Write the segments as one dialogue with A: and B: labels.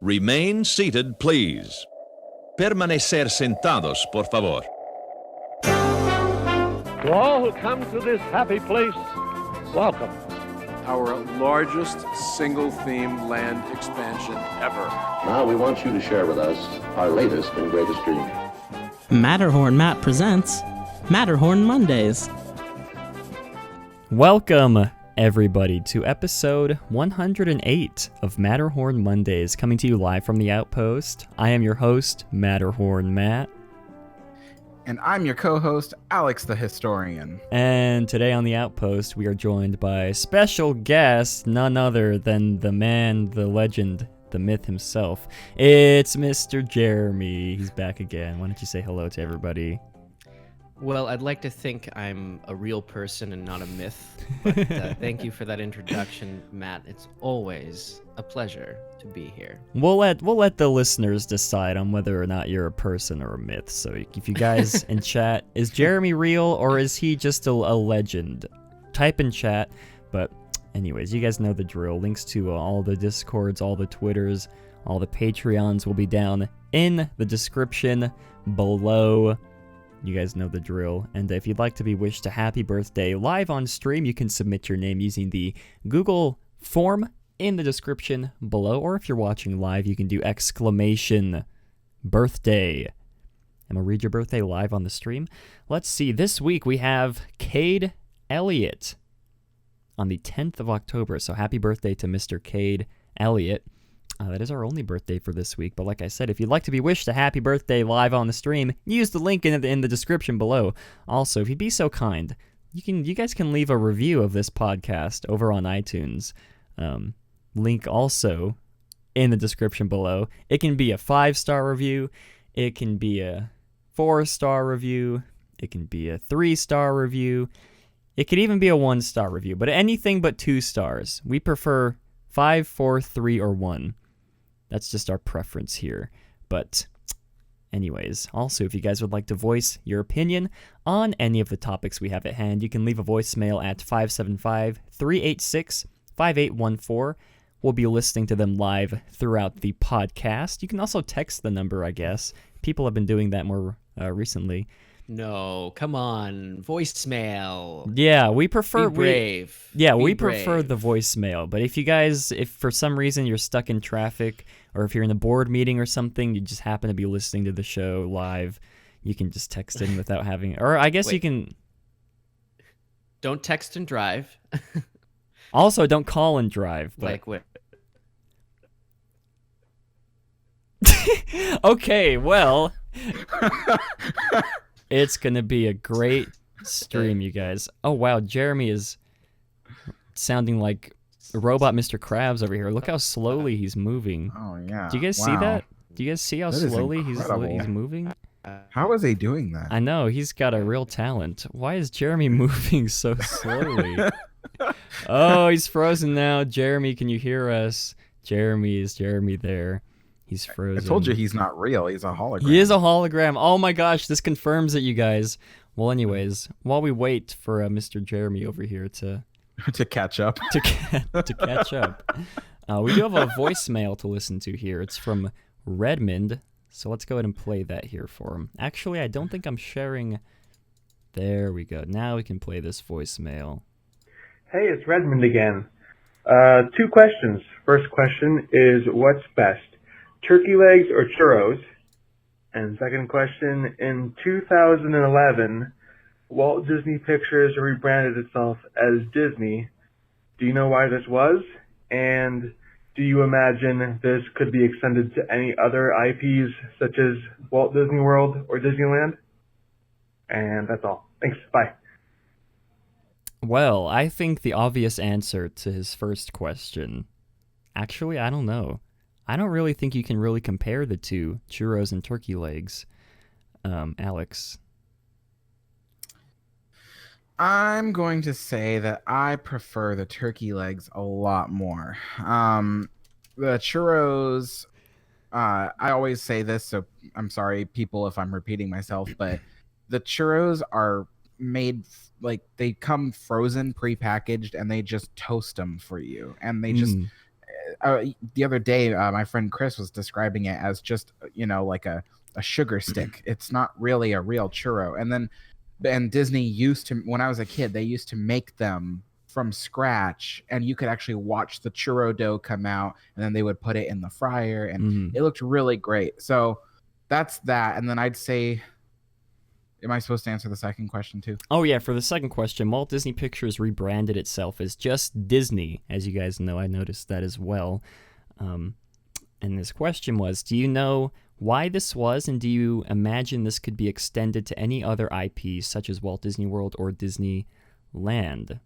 A: Remain seated, please. Permanecer sentados, por favor.
B: To all who come to this happy place, welcome.
C: Our largest single-theme land expansion ever.
D: Now we want you to share with us our latest and greatest dream.
E: Matterhorn Matt presents Matterhorn Mondays.
F: Welcome, everybody, to episode 108 of Matterhorn Mondays, coming to you live from the Outpost. I am your host, Matterhorn Matt.
G: And I'm your co-host, Alex the Historian.
F: And today on the Outpost, we are joined by special guest, none other than the man, the legend, the myth himself. It's Mr. Jeremy. He's back again. Why don't you say hello to everybody?
H: Well, I'd like to think I'm a real person and not a myth. But thank you for that introduction, Matt. It's always a pleasure to be here.
F: We'll let the listeners decide on whether or not you're a person or a myth. So if you guys in chat, is Jeremy real or is he just a legend? Type in chat. But anyways, you guys know the drill. Links to all the Discords, all the Twitters, all the Patreons will be down in the description below. You guys know the drill. And if you'd like to be wished a happy birthday live on stream, you can submit your name using the Google form in the description below. Or if you're watching live, you can do exclamation birthday. And we'll read your birthday live on the stream. Let's see. This week we have Cade Elliott on the 10th of October. So happy birthday to Mr. Cade Elliott. That is our only birthday for this week, but like I said, if you'd like to be wished a happy birthday live on the stream, use the link in the description below. Also, if you'd be so kind, you guys can leave a review of this podcast over on iTunes. Link also in the description below. It can be a 5-star review, it can be a 4-star review, it can be a 3-star review, it could even be a 1-star review, but anything but 2 stars. We prefer 5, 4, 3, or 1. That's just our preference here. But anyways, also, if you guys would like to voice your opinion on any of the topics we have at hand, you can leave a voicemail at 575-386-5814. We'll be listening to them live throughout the podcast. You can also text the number, I guess. People have been doing that more recently.
H: No, come on, voicemail.
F: Yeah, we prefer
H: Be brave.
F: We prefer the voicemail. But if for some reason you're stuck in traffic, or if you're in a board meeting or something, you just happen to be listening to the show live, you can just text in without having. Or I guess you can.
H: Don't text and drive.
F: Also, don't call and drive. But...
H: Like what?
F: Okay, well. It's going to be a great stream, you guys. Oh, wow. Jeremy is sounding like a robot Mr. Krabs over here. Look how slowly he's moving.
G: Oh, yeah.
F: Do you guys see that? Do you guys see how slowly he's moving?
G: How is he doing that?
F: I know. He's got a real talent. Why is Jeremy moving so slowly? Oh, he's frozen now. Jeremy, can you hear us? Is Jeremy there? He's frozen.
G: I told you he's not real. He's a hologram.
F: He is a hologram. Oh my gosh, this confirms it, you guys. Well, anyways, while we wait for Mr. Jeremy over here to
G: catch up,
F: to catch up, we do have a voicemail to listen to here. It's from Redmond, so let's go ahead and play that here for him. Actually, I don't think I'm sharing. There we go. Now we can play this voicemail.
I: Hey, it's Redmond again. 2 questions. First question is, what's best? Turkey legs or churros? And second question, in 2011, Walt Disney Pictures rebranded itself as Disney. Do you know why this was? And do you imagine this could be extended to any other IPs such as Walt Disney World or Disneyland? And that's all. Thanks. Bye.
F: Well, I think the obvious answer to his first question, actually, I don't know. I don't really think you can really compare the two, churros and turkey legs. Alex?
G: I'm going to say that I prefer the turkey legs a lot more. The churros, I always say this, so I'm sorry, people, if I'm repeating myself, but the churros are made, like, they come frozen, prepackaged, and they just toast them for you. And they just... the other day, my friend Chris was describing it as just, like a sugar stick. It's not really a real churro. And Disney used to, when I was a kid, they used to make them from scratch, and you could actually watch the churro dough come out, and then they would put it in the fryer, and it looked really great. So that's that. And then I'd say, am I supposed to answer the second question too?
F: Oh yeah, for the second question, Walt Disney Pictures rebranded itself as just Disney. As you guys know, I noticed that as well. And this question was, do you know why this was, and do you imagine this could be extended to any other IPs such as Walt Disney World or Disneyland?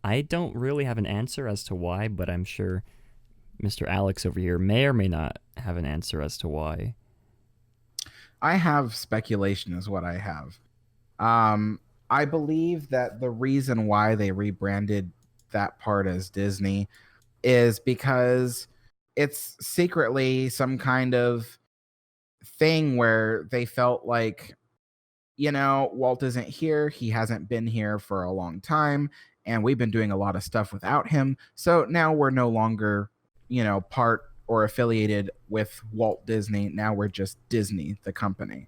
F: I don't really have an answer as to why, but I'm sure Mr. Alex over here may or may not have an answer as to why.
G: I have speculation is what I have. I believe that the reason why they rebranded that part as Disney is because it's secretly some kind of thing where they felt like, Walt isn't here. He hasn't been here for a long time, and we've been doing a lot of stuff without him. So now we're no longer, part or affiliated with Walt Disney. Now we're just Disney, the company.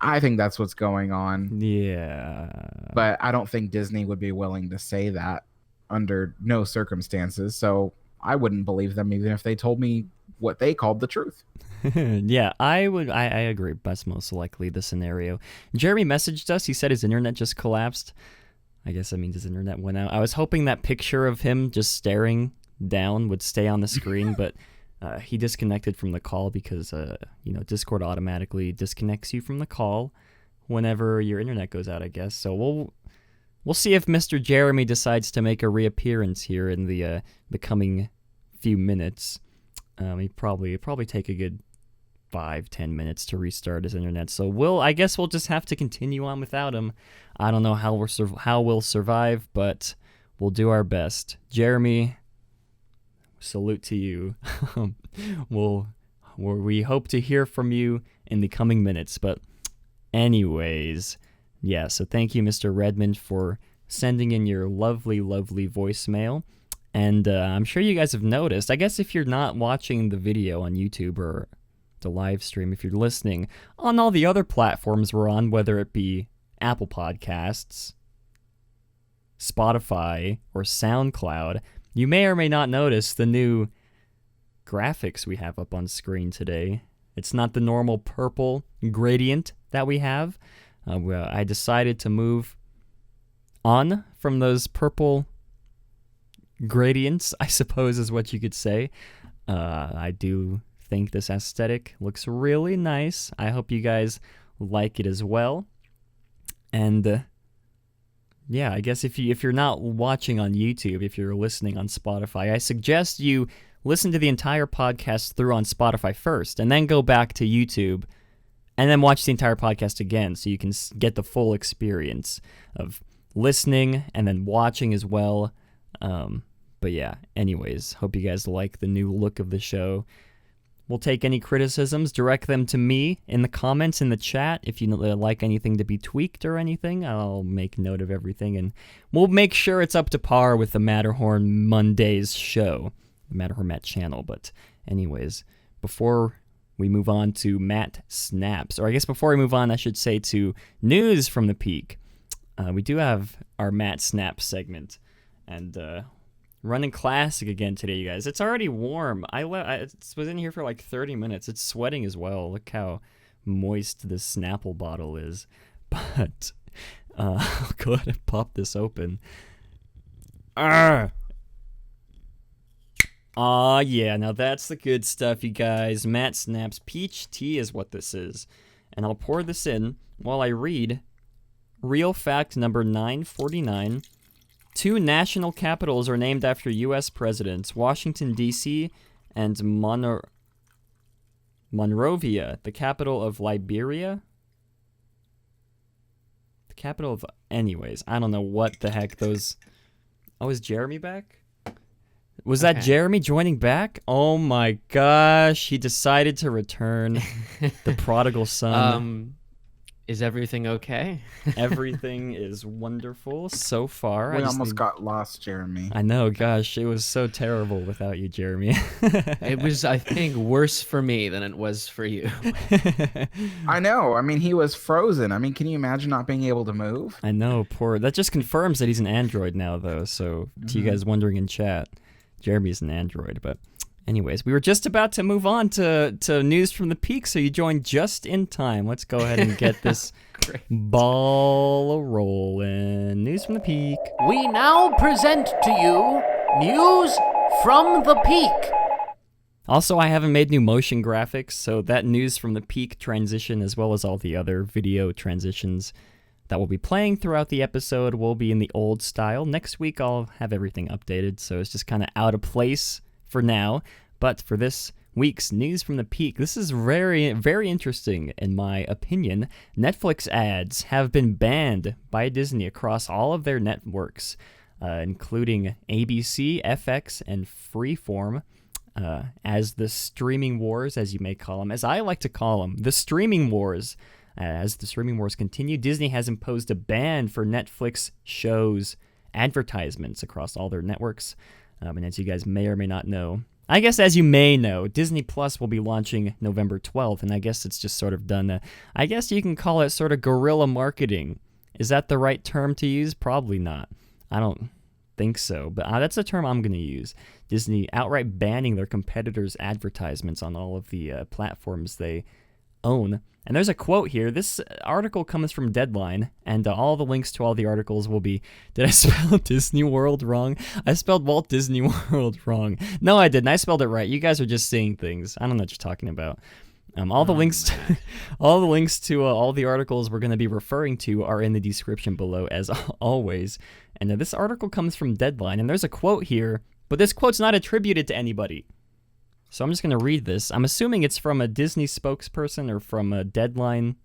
G: I think that's what's going on.
F: Yeah.
G: But I don't think Disney would be willing to say that under no circumstances. So I wouldn't believe them even if they told me what they called the truth.
F: Yeah, I agree. That's most likely the scenario. Jeremy messaged us. He said his internet just collapsed. I guess that means his internet went out. I was hoping that picture of him just staring down would stay on the screen, but he disconnected from the call because, Discord automatically disconnects you from the call whenever your internet goes out, I guess. So we'll see if Mr. Jeremy decides to make a reappearance here in the coming few minutes. He'd probably take a good 5-10 minutes to restart his internet. So I guess we'll just have to continue on without him. I don't know how we'll survive, but we'll do our best. Jeremy, salute to you. We hope to hear from you in the coming minutes. But anyways, yeah, so thank you, Mr. Redmond, for sending in your lovely, lovely voicemail. And I'm sure you guys have noticed, I guess if you're not watching the video on YouTube or the live stream, if you're listening on all the other platforms we're on, whether it be Apple Podcasts, Spotify, or SoundCloud, you may or may not notice the new graphics we have up on screen today. It's not the normal purple gradient that we have. I decided to move on from those purple gradients, I suppose is what you could say. I do think this aesthetic looks really nice. I hope you guys like it as well. And yeah, I guess if you're not watching on YouTube, if you're listening on Spotify, I suggest you listen to the entire podcast through on Spotify first, and then go back to YouTube, and then watch the entire podcast again, so you can get the full experience of listening and then watching as well. But yeah, anyways, hope you guys like the new look of the show. We'll take any criticisms, direct them to me in the comments in the chat. If you like anything to be tweaked or anything, I'll make note of everything, and we'll make sure it's up to par with the Matterhorn Mondays show, the Matterhorn Matt channel. But anyways, before we move on to Matt Snaps, or I guess before we move on, I should say to news from the Peak, we do have our Matt Snaps segment, and running classic again today, you guys. It's already warm. I was in here for like 30 minutes. It's sweating as well. Look how moist this Snapple bottle is. But I'll go ahead and pop this open. Yeah, now that's the good stuff, you guys. Matt Snaps Peach Tea is what this is. And I'll pour this in while I read real fact number 949. 2 national capitals are named after U.S. presidents, Washington, D.C., and Monrovia, the capital of Liberia? The capital of... Anyways, I don't know what the heck those... Oh, is Jeremy back? Was that Jeremy joining back? Oh my gosh, he decided to return. The prodigal son.
H: Is everything okay?
F: Everything is wonderful so far.
G: We almost got lost, Jeremy.
F: I know, gosh, it was so terrible without you, Jeremy.
H: It was, I think, worse for me than it was for you.
G: I know. I mean, he was frozen. I mean, can you imagine not being able to move?
F: I know, poor. That just confirms that he's an android now, though. So, to you guys wondering in chat, Jeremy's an android. But, anyways, we were just about to move on to news from the peak, so you joined just in time. Let's go ahead and get this ball rolling. News from the peak.
J: We now present to you news from the peak.
F: Also, I haven't made new motion graphics, so that news from the peak transition, as well as all the other video transitions that will be playing throughout the episode, will be in the old style. Next week, I'll have everything updated, so it's just kind of out of place for now. But for this week's news from the peak, this is very, very interesting in my opinion. Netflix ads have been banned by Disney across all of their networks, including ABC, FX, and Freeform. As the streaming wars, as you may call them, as I like to call them, the streaming wars. As the streaming wars continue, Disney has imposed a ban for Netflix shows advertisements across all their networks. And as you guys may or may not know, I guess as you may know, Disney Plus will be launching November 12th, and I guess it's just sort of done, I guess you can call it sort of guerrilla marketing. Is that the right term to use? Probably not. I don't think so, but that's the term I'm going to use. Disney outright banning their competitors' advertisements on all of the platforms they own. And there's a quote here. This article comes from Deadline, and all the links to all the articles will be... Did I spell Disney World wrong? I spelled Walt Disney World wrong. No, I didn't. I spelled it right. You guys are just saying things. I don't know what you're talking about. All the links to all the articles we're going to be referring to are in the description below, as always. And this article comes from Deadline, and there's a quote here, but this quote's not attributed to anybody. So I'm just going to read this. I'm assuming it's from a Disney spokesperson or from a Deadline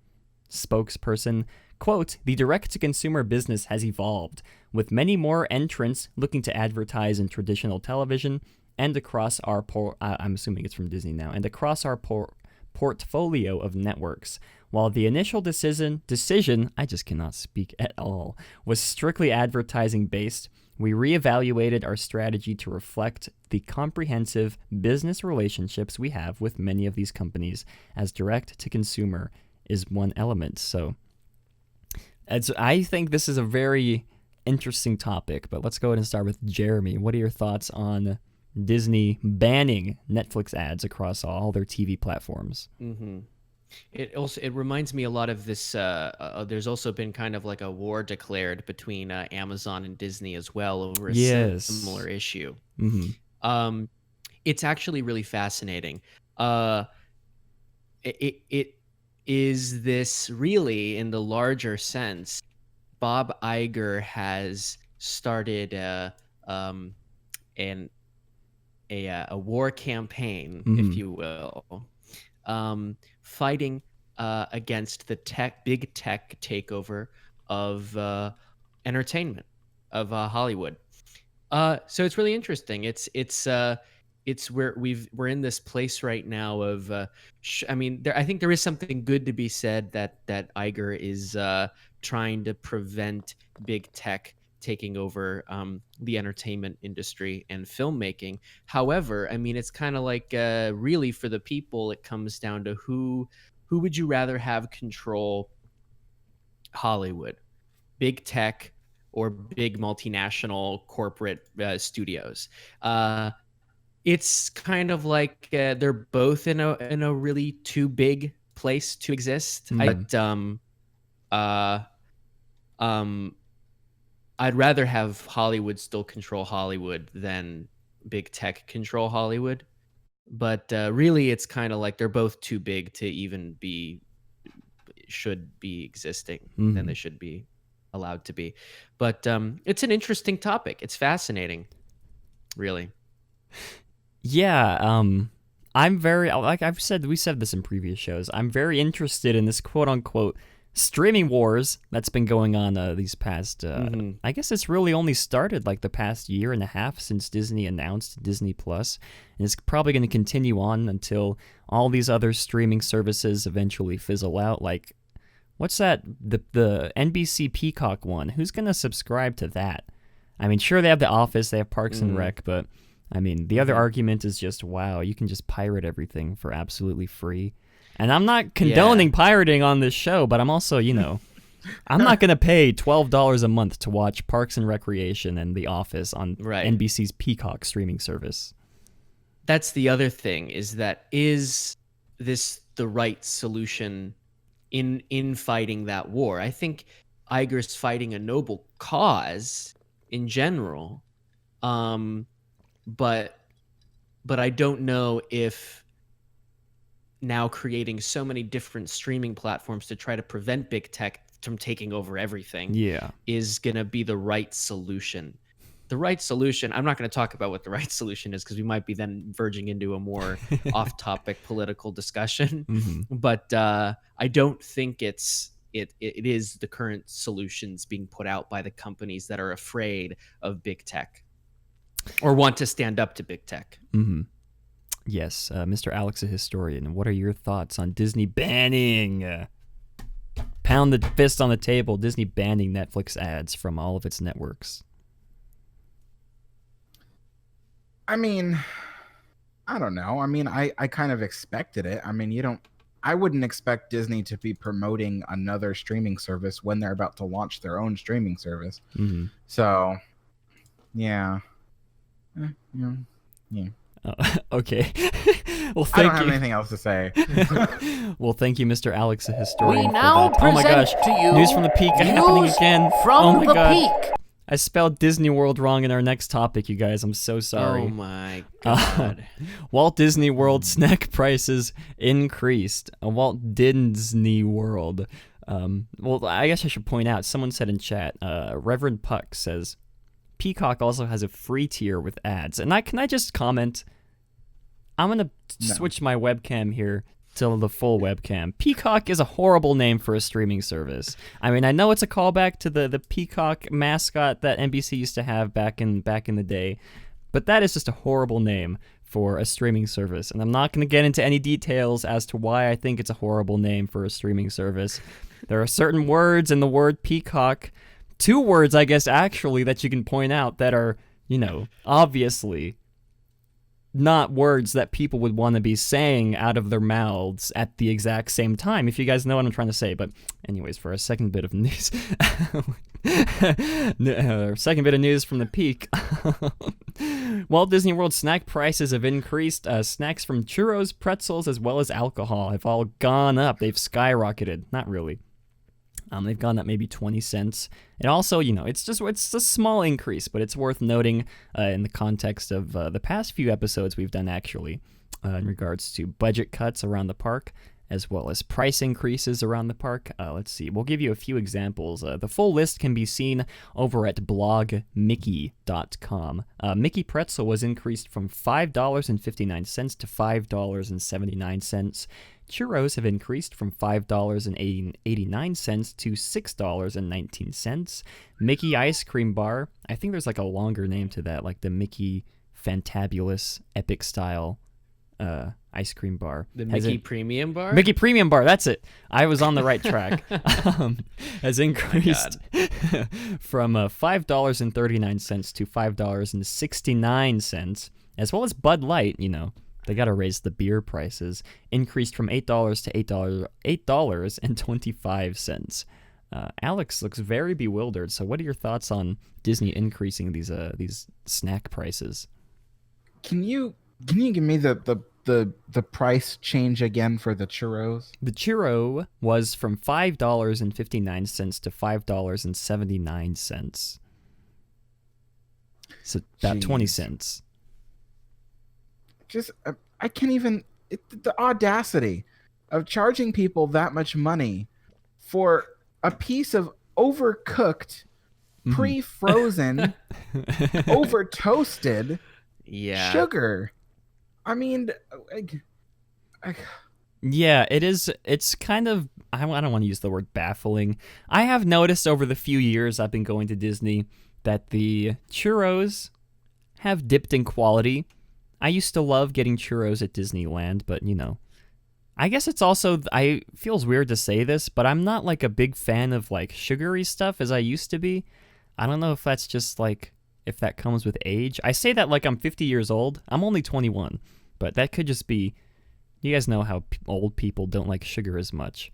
F: spokesperson. Quote, "The direct-to-consumer business has evolved, with many more entrants looking to advertise in traditional television and across our... I'm assuming it's from Disney now. And across our portfolio of networks. While the initial decision, I just cannot speak at all, was strictly advertising based, we reevaluated our strategy to reflect the comprehensive business relationships we have with many of these companies, as direct to consumer is one element." So I think this is a very interesting topic, but let's go ahead and start with Jeremy. What are your thoughts on Disney banning Netflix ads across all their TV platforms?
H: Mm-hmm. It reminds me a lot of this. There's also been kind of like a war declared between Amazon and Disney as well over a similar issue. Mm-hmm. It's actually really fascinating. It is this really, in the larger sense, Bob Iger has started a war campaign, if you will, fighting against the big tech takeover of entertainment, of Hollywood. So it's really interesting. It's where we're in this place right now of I think there is something good to be said that Iger is trying to prevent big tech taking over the entertainment industry and filmmaking. However, I mean, it's kind of like really for the people, it comes down to who would you rather have control Hollywood, big tech or big multinational corporate studios? It's kind of like they're both in a really too big place to exist. I'd rather have Hollywood still control Hollywood than big tech control Hollywood. But really, it's kind of like they're both too big to even should be existing than they should be allowed to be. But it's an interesting topic. It's fascinating, really.
F: Yeah, I'm very, like we said this in previous shows, I'm very interested in this quote-unquote streaming wars that's been going on these past, I guess it's really only started like the past year and a half since Disney announced Disney Plus, and it's probably going to continue on until all these other streaming services eventually fizzle out. Like, what's that? The NBC Peacock one. Who's gonna subscribe to that? I mean, sure, they have The Office, they have Parks and Rec, but I mean, the other argument is just, wow, you can just pirate everything for absolutely free. And I'm not condoning pirating on this show, but I'm also, I'm not going to pay $12 a month to watch Parks and Recreation and The Office on NBC's Peacock streaming service.
H: That's the other thing, is this the right solution in fighting that war? I think Iger's fighting a noble cause in general, but I don't know if now creating so many different streaming platforms to try to prevent big tech from taking over everything is going to be the right solution. The right solution, I'm not going to talk about what the right solution is because we might be then verging into a more off-topic political discussion. But I don't think it is the current solutions being put out by the companies that are afraid of big tech or want to stand up to big tech.
F: Yes, Mr. Alex, a historian. What are your thoughts on Disney banning? Pound the fist on the table. Disney banning Netflix ads from all of its networks.
G: I mean, I don't know. I mean, I kind of expected it. I mean, I wouldn't expect Disney to be promoting another streaming service when they're about to launch their own streaming service. So, yeah.
F: Okay. Well,
G: I don't have anything else to say.
F: Well, thank you, Mr. Alex, a historian.
J: We now present to you
F: news from the Peak happening again.
J: From the Peak.
F: I spelled Disney World wrong in our next topic, you guys. I'm so sorry.
H: Oh my God.
F: Walt Disney World snack prices increased. Walt Disney World. Well, I guess I should point out, someone said in chat, Reverend Puck says, Peacock also has a free tier with ads. And can I just comment? I'm going to switch my webcam here to the full webcam. Peacock is a horrible name for a streaming service. I mean, I know it's a callback to the Peacock mascot that NBC used to have back in the day, but that is just a horrible name for a streaming service. And I'm not going to get into any details as to why I think it's a horrible name for a streaming service. There are certain words in the word Peacock, 2 words, I guess, actually, that you can point out that are, obviously not words that people would want to be saying out of their mouths at the exact same time, if you guys know what I'm trying to say. But anyways, for a second bit of news, second bit of news from the Peak. Walt Disney World snack prices have increased. Snacks from churros, pretzels, as well as alcohol have all gone up. They've skyrocketed. Not really. They've gone up maybe 20 cents. And also, it's a small increase, but it's worth noting in the context of the past few episodes we've done, actually, in regards to budget cuts around the park, as well as price increases around the park. Let's see. We'll give you a few examples. The full list can be seen over at blogmickey.com. Mickey Pretzel was increased from $5.59 to $5.79. Churros have increased from $5.89 to $6.19. Mickey Ice Cream Bar, I think there's like a longer name to that, like the Mickey Fantabulous Epic Style ice cream bar.
H: The Mickey Premium Bar?
F: Mickey Premium Bar, that's it. I was on the right track. Has increased from $5.39 to $5.69, as well as Bud Light, they got to raise the beer prices, increased from $8 to $8.25. Alex looks very bewildered. So what are your thoughts on Disney increasing these snack prices? Can you give me the price change again for the churros? The churro was from $5.59 to $5.79. So about 20 cents.
G: Just, I can't even, the audacity of charging people that much money for a piece of overcooked, pre-frozen, over-toasted sugar. I mean,
F: yeah, it is. It's kind of, I don't want to use the word baffling. I have noticed over the few years I've been going to Disney that the churros have dipped in quality. I used to love getting churros at Disneyland, but I guess it's also, feels weird to say this, but I'm not like a big fan of like sugary stuff as I used to be. I don't know if that's just like, if that comes with age. I say that like I'm 50 years old. I'm only 21, but that could just be, you guys know how old people don't like sugar as much.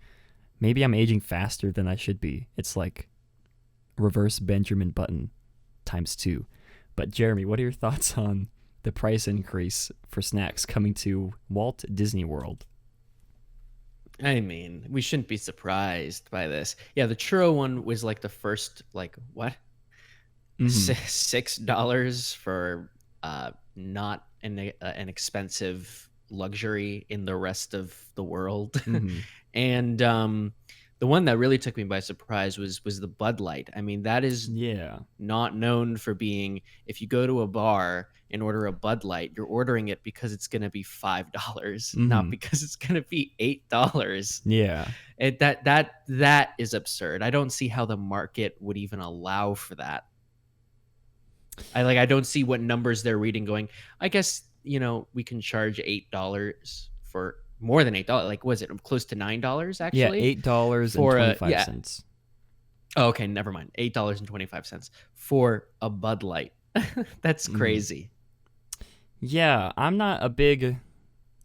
F: Maybe I'm aging faster than I should be. It's like reverse Benjamin Button ×2. But Jeremy, what are your thoughts on the price increase for snacks coming to Walt Disney World?
H: I mean, we shouldn't be surprised by this. Yeah, the churro one was like the first, like, what? $6 for not an expensive luxury in the rest of the world. And the one that really took me by surprise was the Bud Light. I mean, that is not known for being, if you go to a bar and order a Bud Light, you're ordering it because it's going to be $5, not because it's going to be $8.
F: Yeah.
H: That is absurd. I don't see how the market would even allow for that. I don't see what numbers they're reading going, I guess, we can charge $8 for more than $8. Like, was it close to $9 actually?
F: Yeah, $8.25.
H: Oh, okay, never mind. $8.25 for a Bud Light. That's crazy.
F: Yeah, I'm not a big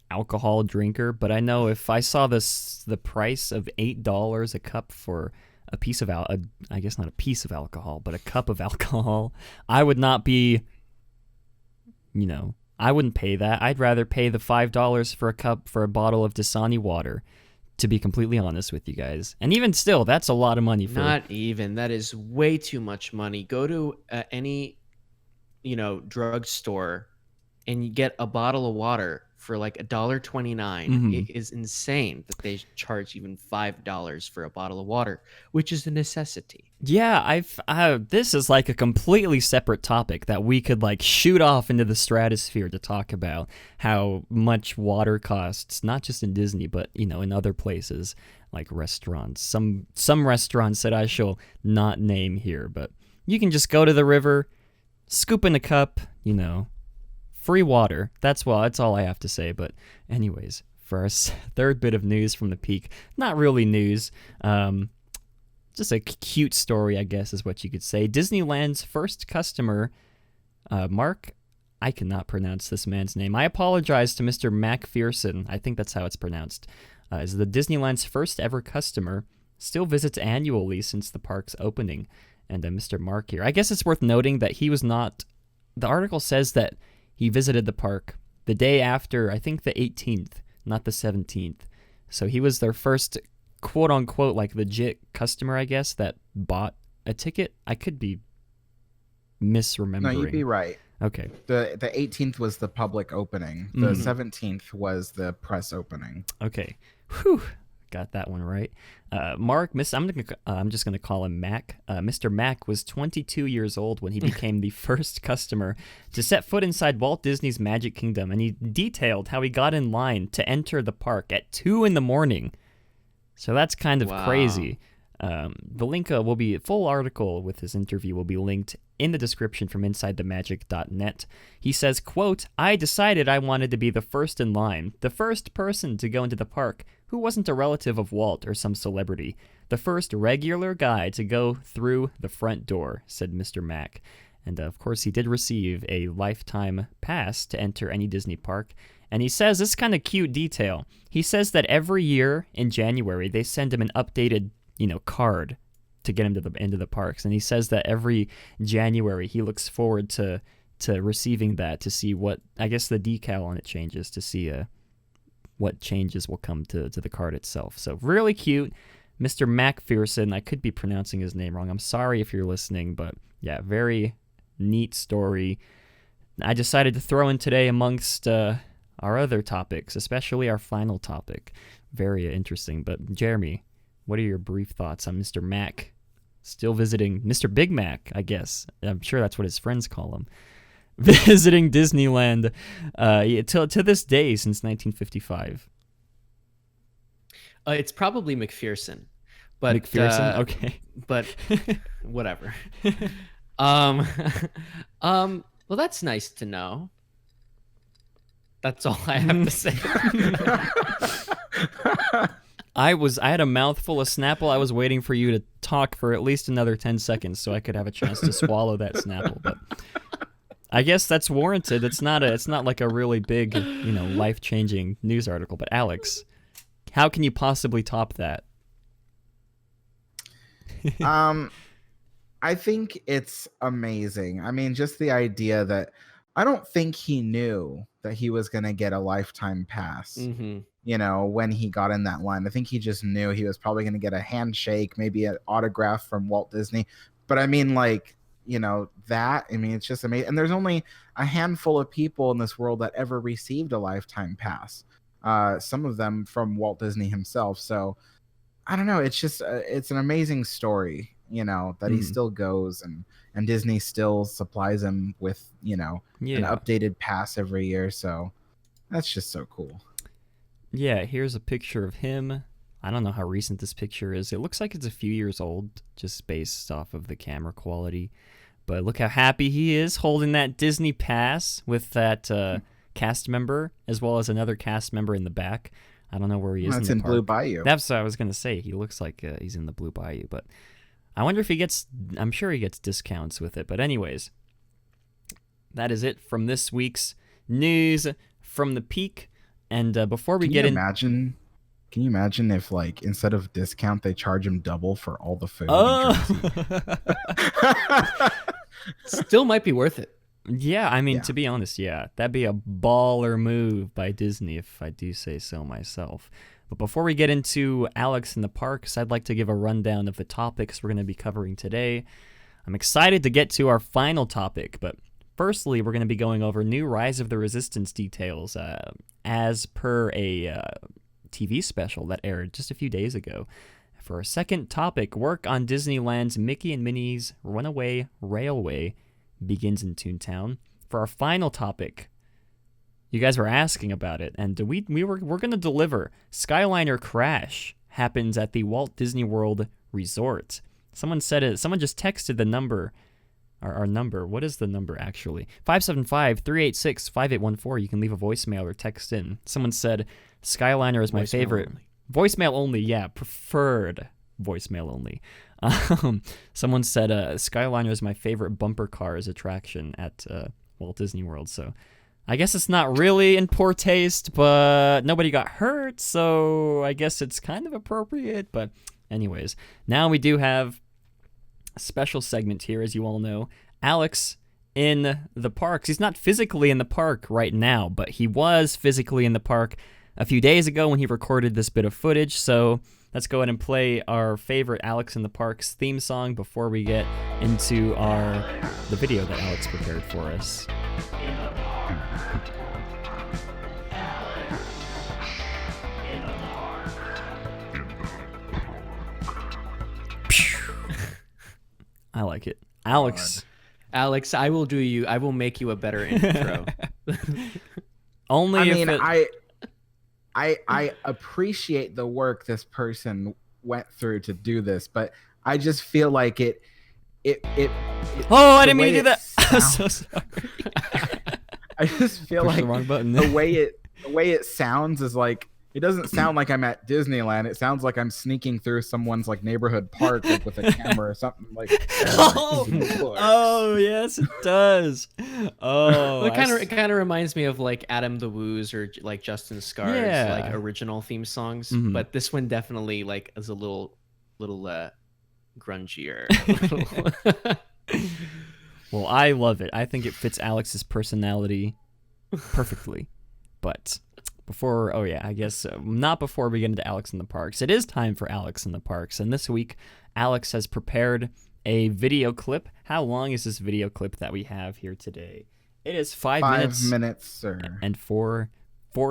F: alcohol drinker, but I know if I saw the price of $8 a cup for a piece of I guess not a piece of alcohol, but a cup of alcohol, I would not be, I wouldn't pay that. I'd rather pay the $5 for a bottle of Dasani water, to be completely honest with you guys. And even still, that's a lot of money for...
H: Not even. That is way too much money. Go to any, drugstore and you get a bottle of water for like $1.29. It is insane that they charge even $5 for a bottle of water, which is a necessity.
F: Yeah, this is like a completely separate topic that we could like shoot off into the stratosphere to talk about how much water costs, not just in Disney, but in other places like restaurants. Some restaurants that I shall not name here, but you can just go to the river, scoop in a cup, free water. That's all I have to say. But anyways, for our third bit of news from the peak, not really news, just a cute story, I guess is what you could say. Disneyland's first customer, Mark, I cannot pronounce this man's name. I apologize to Mr. MacPherson. I think that's how it's pronounced. Is the Disneyland's first ever customer, still visits annually since the park's opening. And Mr. Mark here. I guess it's worth noting that he was not, the article says that he visited the park the day after, I think the 18th, not the 17th. So he was their first quote-unquote, like, legit customer, I guess, that bought a ticket. I could be misremembering.
G: No, you'd be right.
F: Okay.
G: The 18th was the public opening. The 17th was the press opening.
F: Okay. Whew. Got that one right. Mark, I'm just going to call him Mac. Mr. Mac was 22 years old when he became the first customer to set foot inside Walt Disney's Magic Kingdom, and he detailed how he got in line to enter the park at 2 a.m. So that's kind of crazy. The link will be, full article with his interview will be linked in the description from InsideTheMagic.net. He says, quote, I decided I wanted to be the first in line, the first person to go into the park who wasn't a relative of Walt or some celebrity, the first regular guy to go through the front door, said Mr. Mack. And of course, he did receive a lifetime pass to enter any Disney park. And he says, this kind of cute detail, he says that every year in January, they send him an updated, card to get him into the parks. And he says that every January, he looks forward to receiving that, to see what, I guess the decal on it changes, to see what changes will come to the card itself. So really cute. Mr. MacPherson, I could be pronouncing his name wrong. I'm sorry if you're listening, but yeah, very neat story. I decided to throw in today amongst our other topics, especially our final topic. Very interesting. But Jeremy, what are your brief thoughts on Mr. Mac still visiting, Mr. Big Mac, I guess. I'm sure that's what his friends call him. Visiting Disneyland to this day since 1955.
H: It's probably McPherson. But,
F: McPherson? Okay.
H: But whatever. Well, that's nice to know. That's all I have to say.
F: I had a mouthful of Snapple. I was waiting for you to talk for at least another 10 seconds so I could have a chance to swallow that Snapple. But I guess that's warranted. It's not like a really big, life-changing news article. But Alex, how can you possibly top that?
G: I think it's amazing. I mean, just the idea that I don't think he knew that he was going to get a lifetime pass, when he got in that line. I think he just knew he was probably going to get a handshake, maybe an autograph from Walt Disney. But I mean, it's just amazing. And there's only a handful of people in this world that ever received a lifetime pass. Some of them from Walt Disney himself. So I don't know. It's just, it's an amazing story, that he still goes and Disney still supplies him with, an updated pass every year. So that's just so cool.
F: Yeah, here's a picture of him. I don't know how recent this picture is. It looks like it's a few years old, just based off of the camera quality. But look how happy he is holding that Disney pass with that cast member, as well as another cast member in the back. I don't know where he is.
G: That's
F: in the
G: Blue Bayou.
F: That's what I was going to say. He looks like he's in the Blue Bayou, but I wonder if he gets, I'm sure he gets discounts with it. But anyways, that is it from this week's news from the Peak. And before we get in...
G: Can you imagine if, instead of discount, they charge him double for all the food?
H: Still might be worth it.
F: Yeah, I mean, to be honest, yeah. That'd be a baller move by Disney, if I do say so myself. But before we get into Alex in the Parks, I'd like to give a rundown of the topics we're going to be covering today. I'm excited to get to our final topic, but firstly, we're going to be going over new Rise of the Resistance details, as per a TV special that aired just a few days ago. For our second topic, work on Disneyland's Mickey and Minnie's Runaway Railway begins in Toontown. For our final topic, you guys were asking about it, and we're going to deliver. Skyliner Crash happens at the Walt Disney World Resort. Someone said it. Someone just texted the number. Our number. What is the number, actually? 575-386-5814. You can leave a voicemail or text in. Someone said, Skyliner is my favorite.
H: Only.
F: Voicemail only, yeah. Preferred voicemail only. Someone said, Skyliner is my favorite bumper cars attraction at Walt Disney World. So I guess it's not really in poor taste, but nobody got hurt, so I guess it's kind of appropriate. But anyways, now we do have a special segment here, as you all know. Alex in the parks. He's not physically in the park right now, but he was physically in the park a few days ago when he recorded this bit of footage. So let's go ahead and play our favorite Alex in the Parks theme song before we get into the video that Alex prepared for us. I like it. Alex,
H: I will make you a better intro.
F: Only
G: I appreciate the work this person went through to do this, but I just feel like it
F: oh, I didn't mean to do that. I'm so sorry.
G: I just feel like
F: the wrong button.
G: the way it sounds is like, it doesn't sound like I'm at Disneyland. It sounds like I'm sneaking through someone's neighborhood park with a camera or something like.
F: Oh yes, it does. Oh,
H: well, it kind of reminds me of Adam the Woo's or Justin Scar's original theme songs, but this one definitely is a little grungier.
F: Well, I love it. I think it fits Alex's personality perfectly, but. Not before we get into Alex in the Parks. It is time for Alex in the Parks, and this week, Alex has prepared a video clip. How long is this video clip that we have here today? It is 5 minutes.
G: 5 minutes, sir.
F: And 4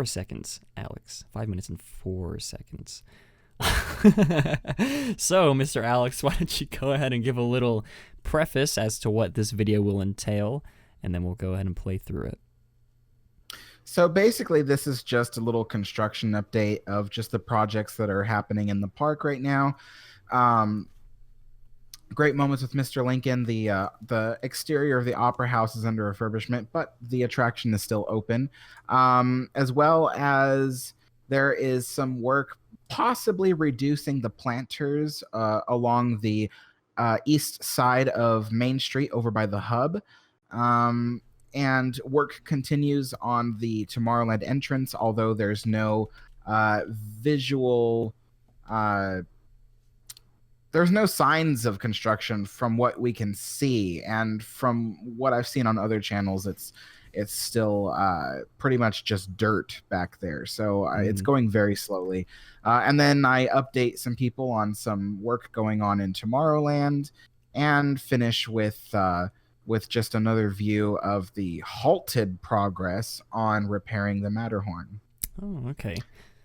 F: seconds, Alex. 5 minutes and 4 seconds. So, Mr. Alex, why don't you go ahead and give a little preface as to what this video will entail, and then we'll go ahead and play through it.
G: So basically, this is just a little construction update of just the projects that are happening in the park right now. Great moments with Mr. Lincoln. The exterior of the Opera House is under refurbishment, but the attraction is still open. As well as there is some work possibly reducing the planters along the east side of Main Street over by the hub. And work continues on the Tomorrowland entrance, although there's no visual there's no signs of construction from what we can see, and from what I've seen on other channels, it's still pretty much just dirt back there. So it's going very slowly. And then I update some people on some work going on in Tomorrowland, and finish with just another view of the halted progress on repairing the Matterhorn.
F: Oh, okay.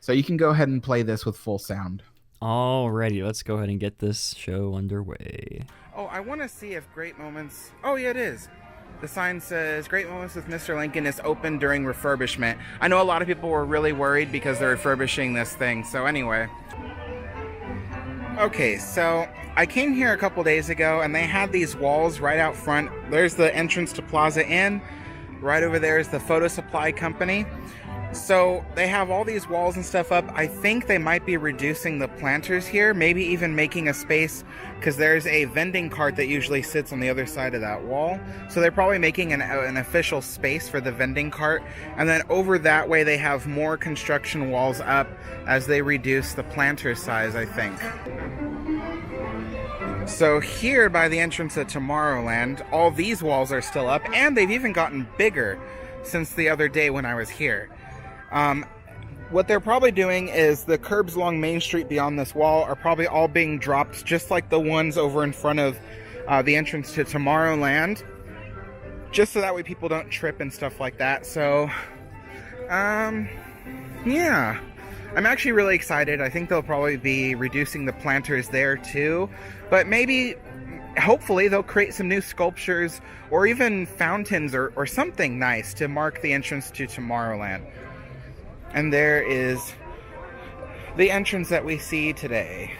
G: So you can go ahead and play this with full sound.
F: Alrighty, let's go ahead and get this show underway.
G: Oh, I want to see if Great Moments... Oh, yeah, it is. The sign says, Great Moments with Mr. Lincoln is open during refurbishment. I know a lot of people were really worried because they're refurbishing this thing. So anyway. Okay, so I came here a couple days ago, and they had these walls right out front. There's the entrance to Plaza Inn. Right over there is the photo supply company. So they have all these walls and stuff up. I think they might be reducing the planters here, maybe even making a space, because there's a vending cart that usually sits on the other side of that wall. So they're probably making an official space for the vending cart. And then over that way they have more construction walls up as they reduce the planter size, I think. So here by the entrance of Tomorrowland, all these walls are still up, and they've even gotten bigger since the other day when I was here. What they're probably doing is the curbs along Main Street beyond this wall are probably all being dropped, just like the ones over in front of the entrance to Tomorrowland, just so that way people don't trip and stuff like that. So, yeah, I'm actually really excited. I think they'll probably be reducing the planters there too, but maybe, hopefully, they'll create some new sculptures or even fountains or something nice to mark the entrance to Tomorrowland. And there is the entrance that we see today.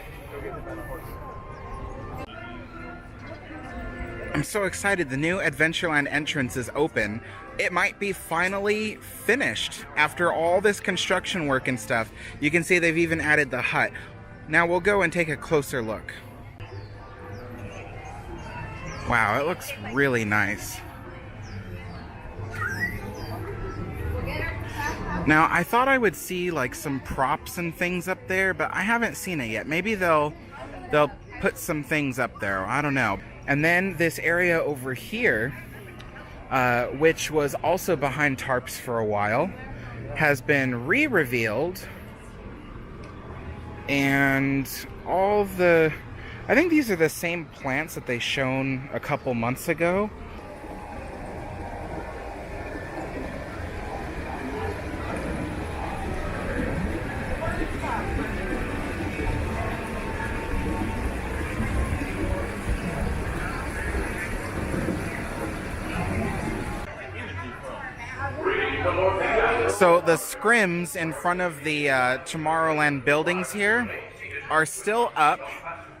G: I'm so excited. The new Adventureland entrance is open. It might be finally finished after all this construction work and stuff. You can see they've even added the hut. Now we'll go and take a closer look. Wow, it looks really nice. Now, I thought I would see like some props and things up there, but I haven't seen it yet. Maybe they'll put some things up there. I don't know. And then this area over here, which was also behind tarps for a while, has been re-revealed. And all the... I think these are the same plants that they shown a couple months ago. So the scrims in front of the Tomorrowland buildings here are still up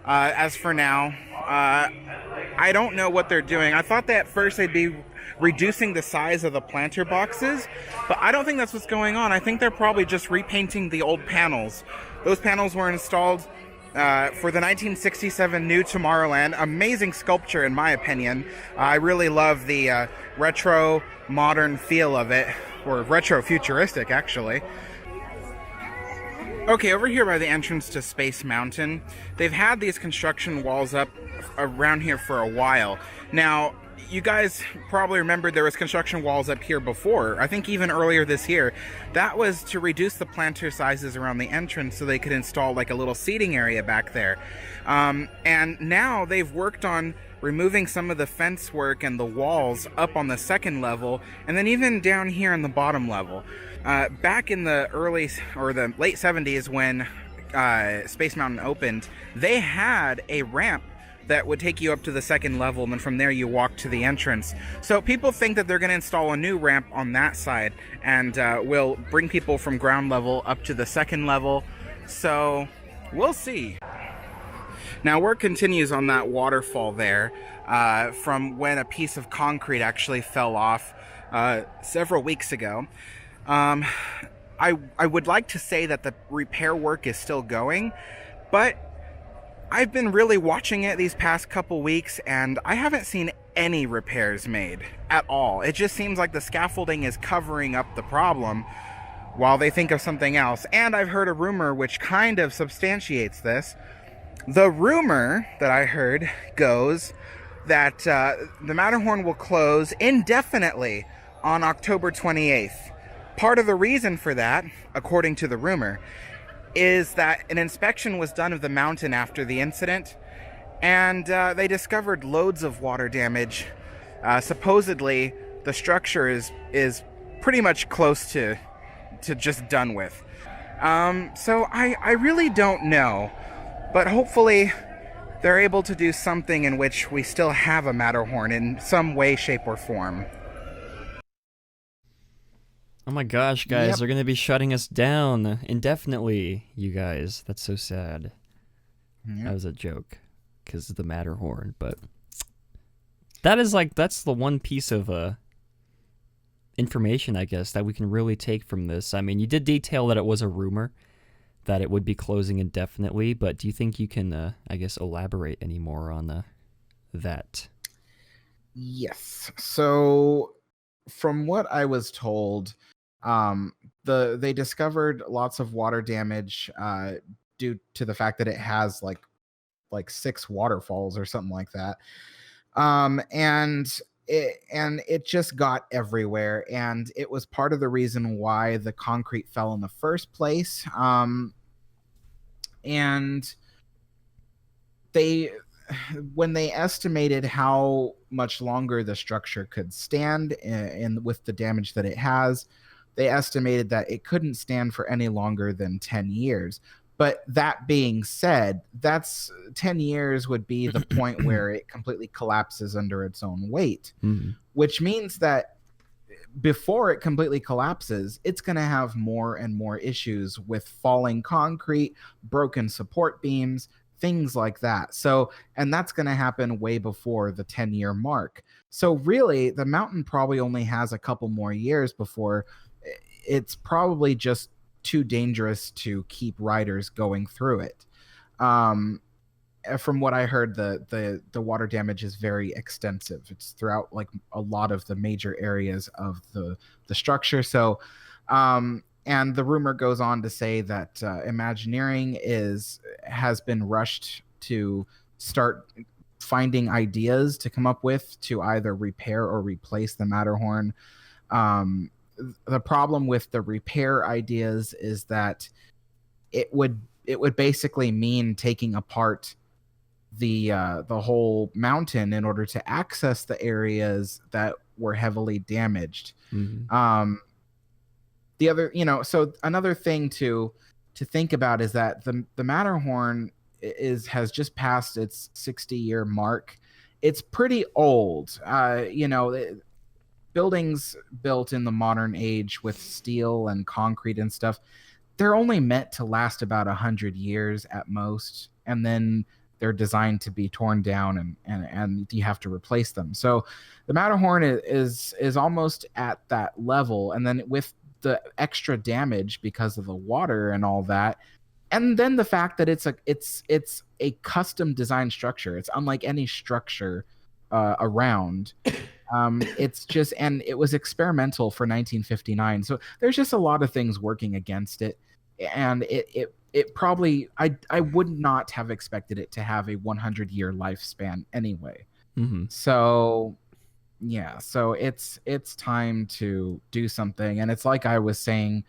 G: as for now. I don't know what they're doing. I thought that at first they'd be reducing the size of the planter boxes, but I don't think that's what's going on. I think they're probably just repainting the old panels. Those panels were installed for the 1967 new Tomorrowland. Amazing sculpture in my opinion. I really love the retro modern feel of it, or retro futuristic actually. Okay, over here by the entrance to Space Mountain, they've had these construction walls up around here for a while. Now, you guys probably remember there was construction walls up here before, I think even earlier this year. That was to reduce the planter sizes around the entrance so they could install like a little seating area back there. And now they've worked on removing some of the fence work and the walls up on the second level, and then even down here on the bottom level. Back in the early or the late 70s when Space Mountain opened, they had a ramp that would take you up to the second level, and then from there you walk to the entrance. So people think that they're going to install a new ramp on that side, and will bring people from ground level up to the second level. So we'll see. Now work continues on that waterfall there from when a piece of concrete actually fell off several weeks ago.
K: I would like to say that the repair work is still going, but I've been really watching it these past couple weeks, and I haven't seen any repairs made at all. It just seems like the scaffolding is covering up the problem while they think of something else. And I've heard a rumor which kind of substantiates this. The rumor that I heard goes that the Matterhorn will close indefinitely on October 28th. Part of the reason for that, according to the rumor, is that an inspection was done of the mountain after the incident, and they discovered loads of water damage. Supposedly, the structure is pretty much close to just done with. So I really don't know, but hopefully they're able to do something in which we still have a Matterhorn in some way, shape, or form.
F: Oh my gosh, guys,
G: Yep.
F: they're going to be shutting us down indefinitely, you guys. That's so sad.
G: Yep.
F: That was a joke because of the Matterhorn, but that's the one piece of information, I guess, that we can really take from this. I mean, you did detail that it was a rumor that it would be closing indefinitely, but do you think you can, I guess, elaborate any more on that?
G: Yes. So, from what I was told, they discovered lots of water damage due to the fact that it has like 6 waterfalls or something like that. And it just got everywhere, and it was part of the reason why the concrete fell in the first place. And when they estimated how much longer the structure could stand and with the damage that it has, they estimated that it couldn't stand for any longer than 10 years. But that being said, that's 10 years would be the point where it completely collapses under its own weight, which means that before it completely collapses, it's going to have more and more issues with falling concrete, broken support beams, things like that. So, and that's going to happen way before the 10-year mark. So really, the mountain probably only has a couple more years before it's probably just too dangerous to keep riders going through it. From what I heard, the water damage is very extensive. It's throughout like a lot of the major areas of the structure. So, and the rumor goes on to say that Imagineering has been rushed to start finding ideas to come up with to either repair or replace the Matterhorn. The problem with the repair ideas is that it would basically mean taking apart the whole mountain in order to access the areas that were heavily damaged. The other, so another thing to think about is that the Matterhorn has just passed its 60-year mark. It's pretty old. Buildings built in the modern age with steel and concrete and stuff, they're only meant to last about 100 years at most, and then they're designed to be torn down and you have to replace them. So the Matterhorn is almost at that level, and then with the extra damage because of the water and all that, and then the fact that it's a custom designed structure. It's unlike any structure around. It's just, and it was experimental for 1959. So there's just a lot of things working against it. And it probably, I would not have expected it to have a 100-year lifespan anyway. So yeah, so it's time to do something. And it's like I was saying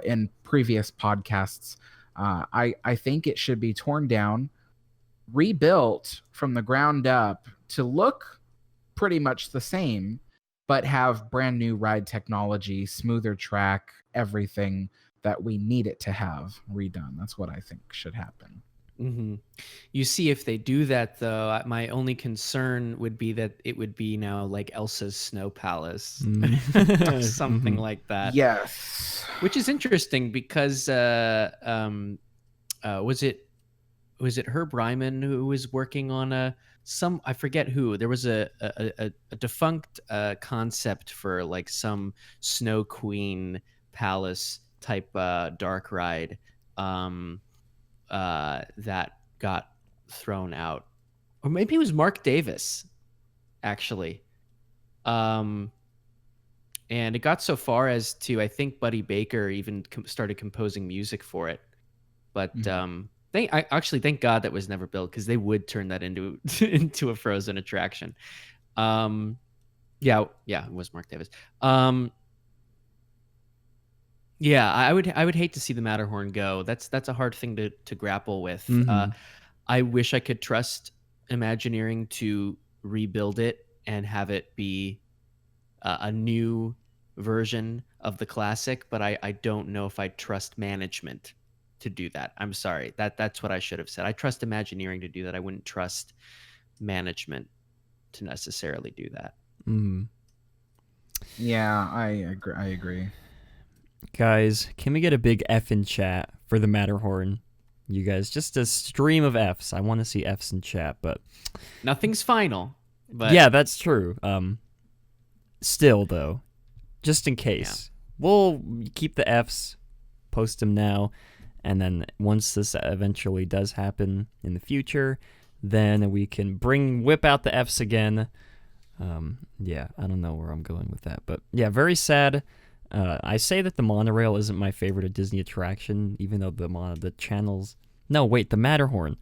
G: in previous podcasts, I think it should be torn down, rebuilt from the ground up to look pretty much the same, but have brand new ride technology, smoother track, everything that we need it to have redone. That's what I think should happen.
H: You see, if they do that, though, my only concern would be that it would be now like Elsa's Snow Palace, or something like that.
G: Yes,
H: which is interesting because was it Herb Ryman who was working on I forget who. There was a defunct concept for like some Snow Queen palace type dark ride that got thrown out, or maybe it was Mark Davis, actually. And it got so far as to, I think Buddy Baker even started composing music for it. But I actually thank God that was never built, because they would turn that into into a Frozen attraction. Yeah, it was Mark Davis. Yeah, I would hate to see the Matterhorn go. That's a hard thing to grapple with. I wish I could trust Imagineering to rebuild it and have it be a new version of the classic, but I don't know if I trust management to do that. I'm sorry. That's what I should have said. I trust Imagineering to do that. I wouldn't trust management to necessarily do that.
G: Yeah, I agree.
F: Guys, can we get a big F in chat for the Matterhorn? You guys, just a stream of Fs. I want to see Fs in chat, but
H: nothing's final. But
F: yeah, that's true. Still though, just in case, we'll keep the Fs, post them now, and then once this eventually does happen in the future, then we can whip out the Fs again. Yeah, I don't know where I'm going with that, but yeah, very sad. I say that the monorail isn't my favorite Disney attraction, even though the channels. No, wait, the Matterhorn.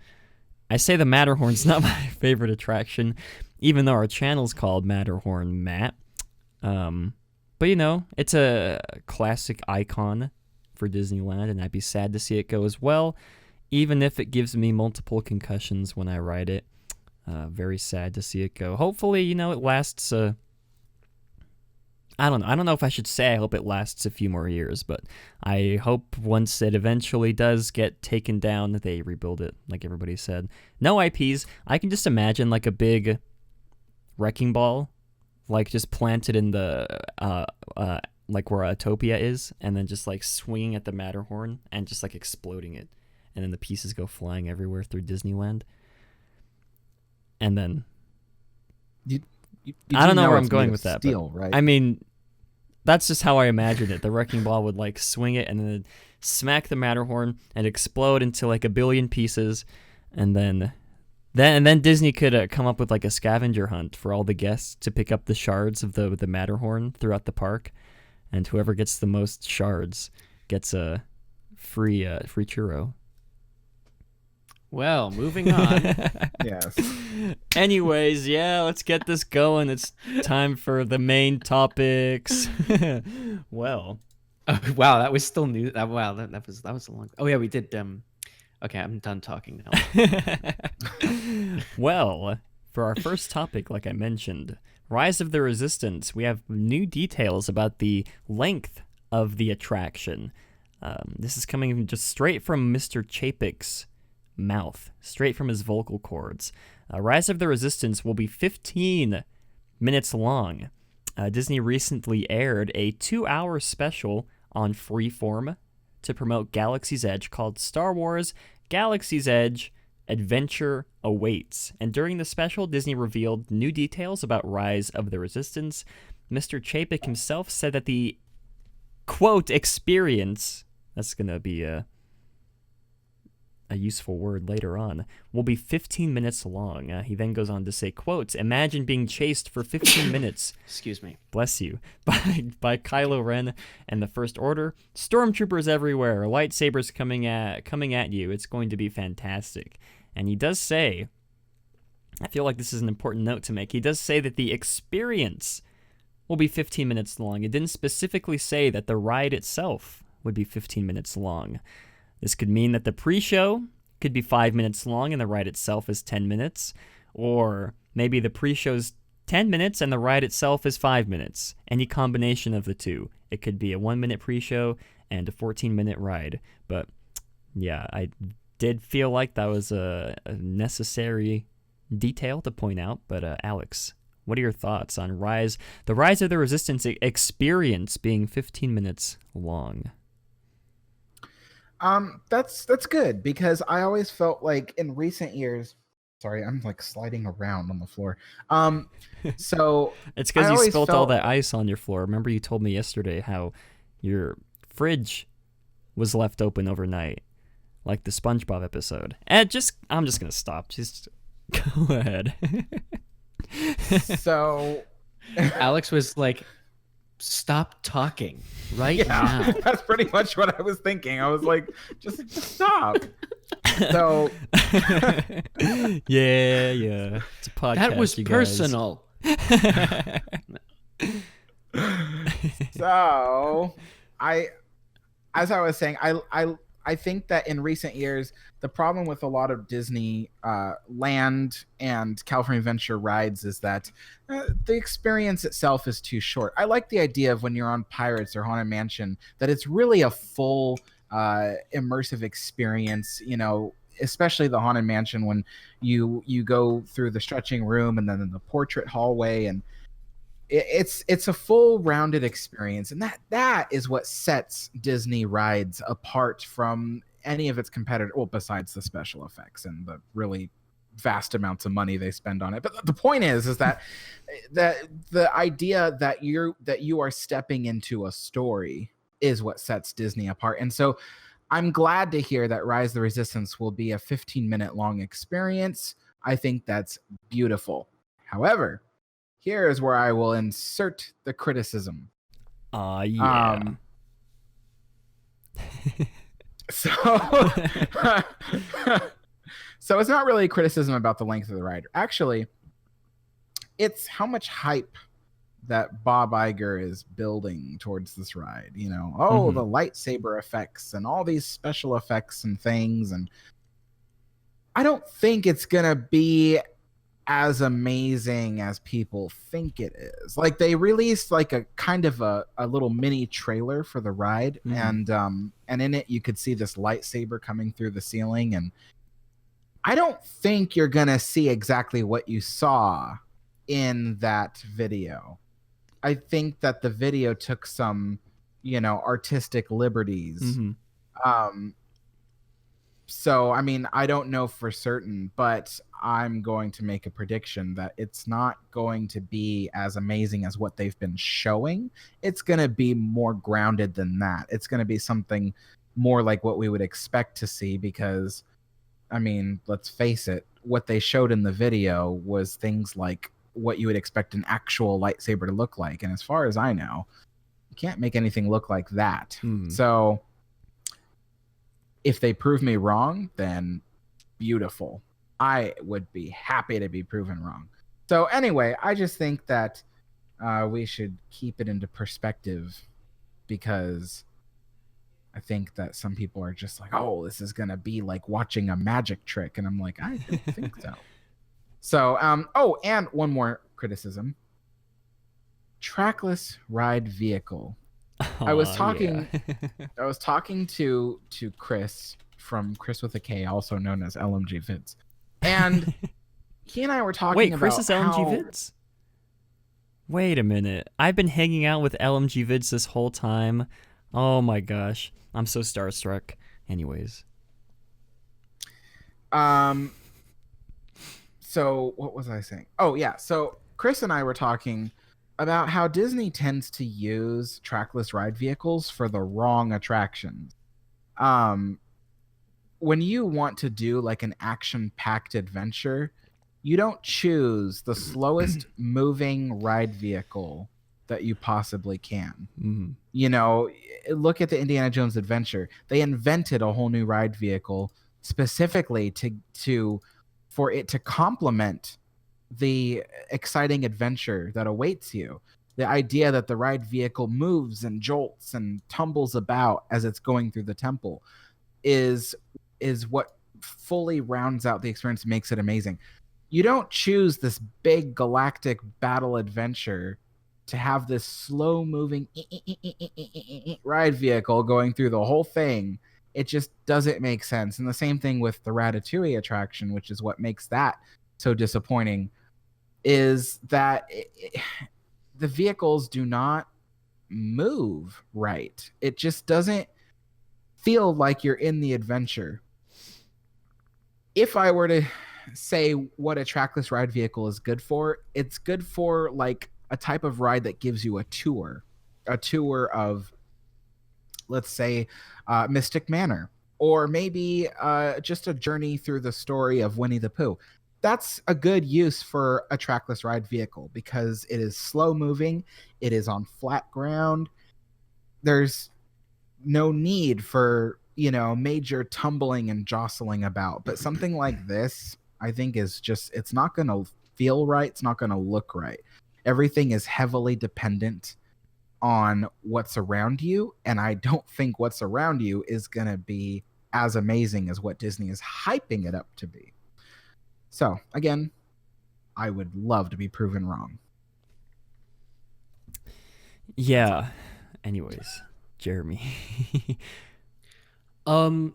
F: I say the Matterhorn's not my favorite attraction, even though our channel's called Matterhorn Matt. But you know, it's a classic icon for Disneyland, and I'd be sad to see it go as well, even if it gives me multiple concussions when I ride it. Very sad to see it go. Hopefully, you know, it lasts. I don't know if I should say I hope it lasts a few more years, but I hope once it eventually does get taken down, that they rebuild it, like everybody said. No IPs. I can just imagine like a big wrecking ball, like just planted in the like where Autopia is, and then just like swinging at the Matterhorn and just like exploding it, and then the pieces go flying everywhere through Disneyland. And then I don't know where I'm going with that.
G: Steel,
F: but,
G: right?
F: I mean, that's just how I imagine it. The wrecking ball would like swing it and then smack the Matterhorn and explode into like a billion pieces, and then Disney could come up with like a scavenger hunt for all the guests to pick up the shards of the Matterhorn throughout the park, and whoever gets the most shards gets a free churro.
H: Well, moving on.
G: Yes.
F: Anyways, yeah, let's get this going. It's time for the main topics. Well,
H: wow, that was still new. Wow, that was a long. Oh yeah, we did. Okay, I'm done talking now.
F: Well, for our first topic, like I mentioned, Rise of the Resistance, we have new details about the length of the attraction. This is coming just straight from Mr. Chapek's mouth, straight from his vocal cords. Rise of the Resistance will be 15 minutes long. Disney recently aired a 2-hour special on Freeform to promote Galaxy's Edge called Star Wars Galaxy's Edge Adventure Awaits. And during the special, Disney revealed new details about Rise of the Resistance. Mr. Chapek himself said that the, quote, experience, that's going to be a useful word later on, will be 15 minutes long. He then goes on to say, quote, imagine being chased for 15 minutes.
H: Excuse me.
F: Bless you. By Kylo Ren and the First Order. Stormtroopers everywhere. Lightsabers coming at you. It's going to be fantastic. And he does say, I feel like this is an important note to make. He does say that the experience will be 15 minutes long. It didn't specifically say that the ride itself would be 15 minutes long. This could mean that the pre-show could be 5 minutes long and the ride itself is 10 minutes. Or maybe the pre-show's 10 minutes and the ride itself is 5 minutes. Any combination of the two. It could be a 1-minute pre-show and a 14-minute ride. But yeah, I did feel like that was a necessary detail to point out. But Alex, what are your thoughts on the Rise of the Resistance experience being 15 minutes long?
G: That's good, because I always felt like in recent years, sorry, I'm like sliding around on the floor. So
F: it's because you spilt all that ice on your floor. Remember you told me yesterday how your fridge was left open overnight, like the SpongeBob episode. And I'm just gonna stop. Just go ahead.
G: So
H: Alex was like, stop talking right now.
G: That's pretty much what I was thinking. I was like, just stop. So
F: yeah. It's a podcast.
H: That was
F: you guys.
H: personal.
G: So as I was saying, I think that in recent years, the problem with a lot of Disney Land and California Adventure rides is that the experience itself is too short. I like the idea of when you're on Pirates or Haunted Mansion that it's really a full immersive experience, you know, especially the Haunted Mansion when you go through the stretching room and then in the portrait hallway, and it's a full rounded experience, and that is what sets Disney rides apart from any of its competitors, well, besides the special effects and the really vast amounts of money they spend on it. But the point is that the idea that you are stepping into a story is what sets Disney apart. And so I'm glad to hear that Rise of the Resistance will be a 15-minute long experience. I think that's beautiful. However, here is where I will insert the criticism.
F: Yeah.
G: So it's not really a criticism about the length of the ride. Actually, it's how much hype that Bob Iger is building towards this ride. You know, the lightsaber effects and all these special effects and things. And I don't think it's going to be as amazing as people think it is. Like, they released like a kind of a little mini trailer for the ride, and in it you could see this lightsaber coming through the ceiling, and I don't think you're gonna see exactly what you saw in that video. I think that the video took some, you know, artistic liberties. So, I mean, I don't know for certain, but I'm going to make a prediction that it's not going to be as amazing as what they've been showing. It's going to be more grounded than that. It's going to be something more like what we would expect to see because, I mean, let's face it, what they showed in the video was things like what you would expect an actual lightsaber to look like. And as far as I know, you can't make anything look like that. So if they prove me wrong, then beautiful. I would be happy to be proven wrong. So anyway, I just think that we should keep it into perspective, because I think that some people are just like, oh, this is going to be like watching a magic trick. And I'm like, I don't think so. So, and one more criticism. Trackless ride vehicle. I was talking to Chris from Chris with a K, also known as LMG Vids. And he and I were talking about
F: Chris is LMG Vids? Wait a minute. I've been hanging out with LMG Vids this whole time. Oh my gosh. I'm so starstruck. Anyways.
G: So what was I saying? Oh yeah. So Chris and I were talking about how Disney tends to use trackless ride vehicles for the wrong attractions. When you want to do like an action-packed adventure, you don't choose the slowest moving ride vehicle that you possibly can. You know, look at the Indiana Jones Adventure. They invented a whole new ride vehicle specifically for it to complement the exciting adventure that awaits you. The idea that the ride vehicle moves and jolts and tumbles about as it's going through the temple is what fully rounds out the experience and makes it amazing. You don't choose this big galactic battle adventure to have this slow moving ride vehicle going through the whole thing. It just doesn't make sense. And the same thing with the Ratatouille attraction, which is what makes that so disappointing, is that the vehicles do not move right. It just doesn't feel like you're in the adventure. If I were to say what a trackless ride vehicle is good for, it's good for like a type of ride that gives you a tour of, let's say, Mystic Manor, or maybe just a journey through the story of Winnie the Pooh. That's a good use for a trackless ride vehicle because it is slow moving, it is on flat ground. There's no need for, major tumbling and jostling about. But something like this, I think, is just, it's not going to feel right. It's not going to look right. Everything is heavily dependent on what's around you. And I don't think what's around you is going to be as amazing as what Disney is hyping it up to be. So, again, I would love to be proven wrong.
F: Yeah. Anyways, Jeremy.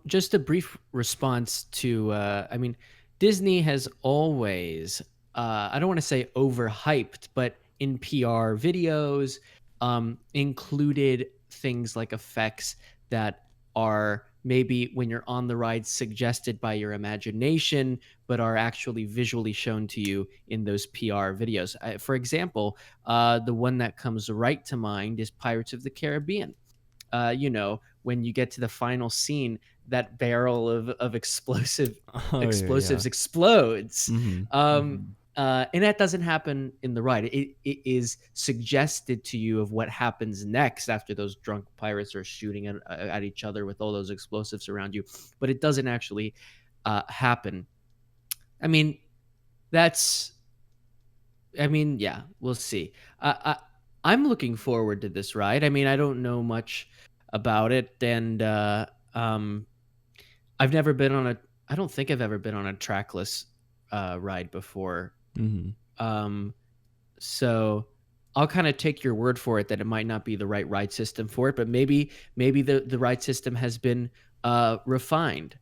H: Just a brief response to, Disney has always, I don't want to say overhyped, but in PR videos, included things like effects that are maybe when you're on the ride suggested by your imagination, but are actually visually shown to you in those PR videos. For example, the one that comes right to mind is Pirates of the Caribbean. When you get to the final scene, that barrel of explosives explodes. And that doesn't happen in the ride. It is suggested to you of what happens next after those drunk pirates are shooting at each other with all those explosives around you, but it doesn't actually happen. Yeah, we'll see. I'm looking forward to this ride. I don't know much about it, and I don't think I've ever been on a trackless ride before. So I'll kind of take your word for it that it might not be the right ride system for it, but maybe the ride system has been refined.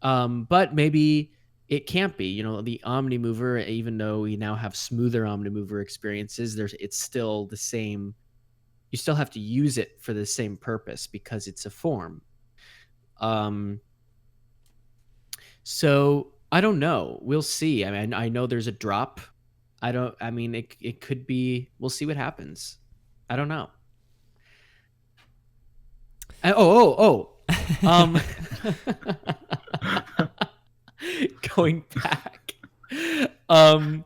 H: But maybe it can't be. The Omnimover, even though we now have smoother Omnimover experiences, it's still the same. You still have to use it for the same purpose because it's a form. So I don't know. We'll see. I know there's a drop. It could be. We'll see what happens. I don't know. Going back. To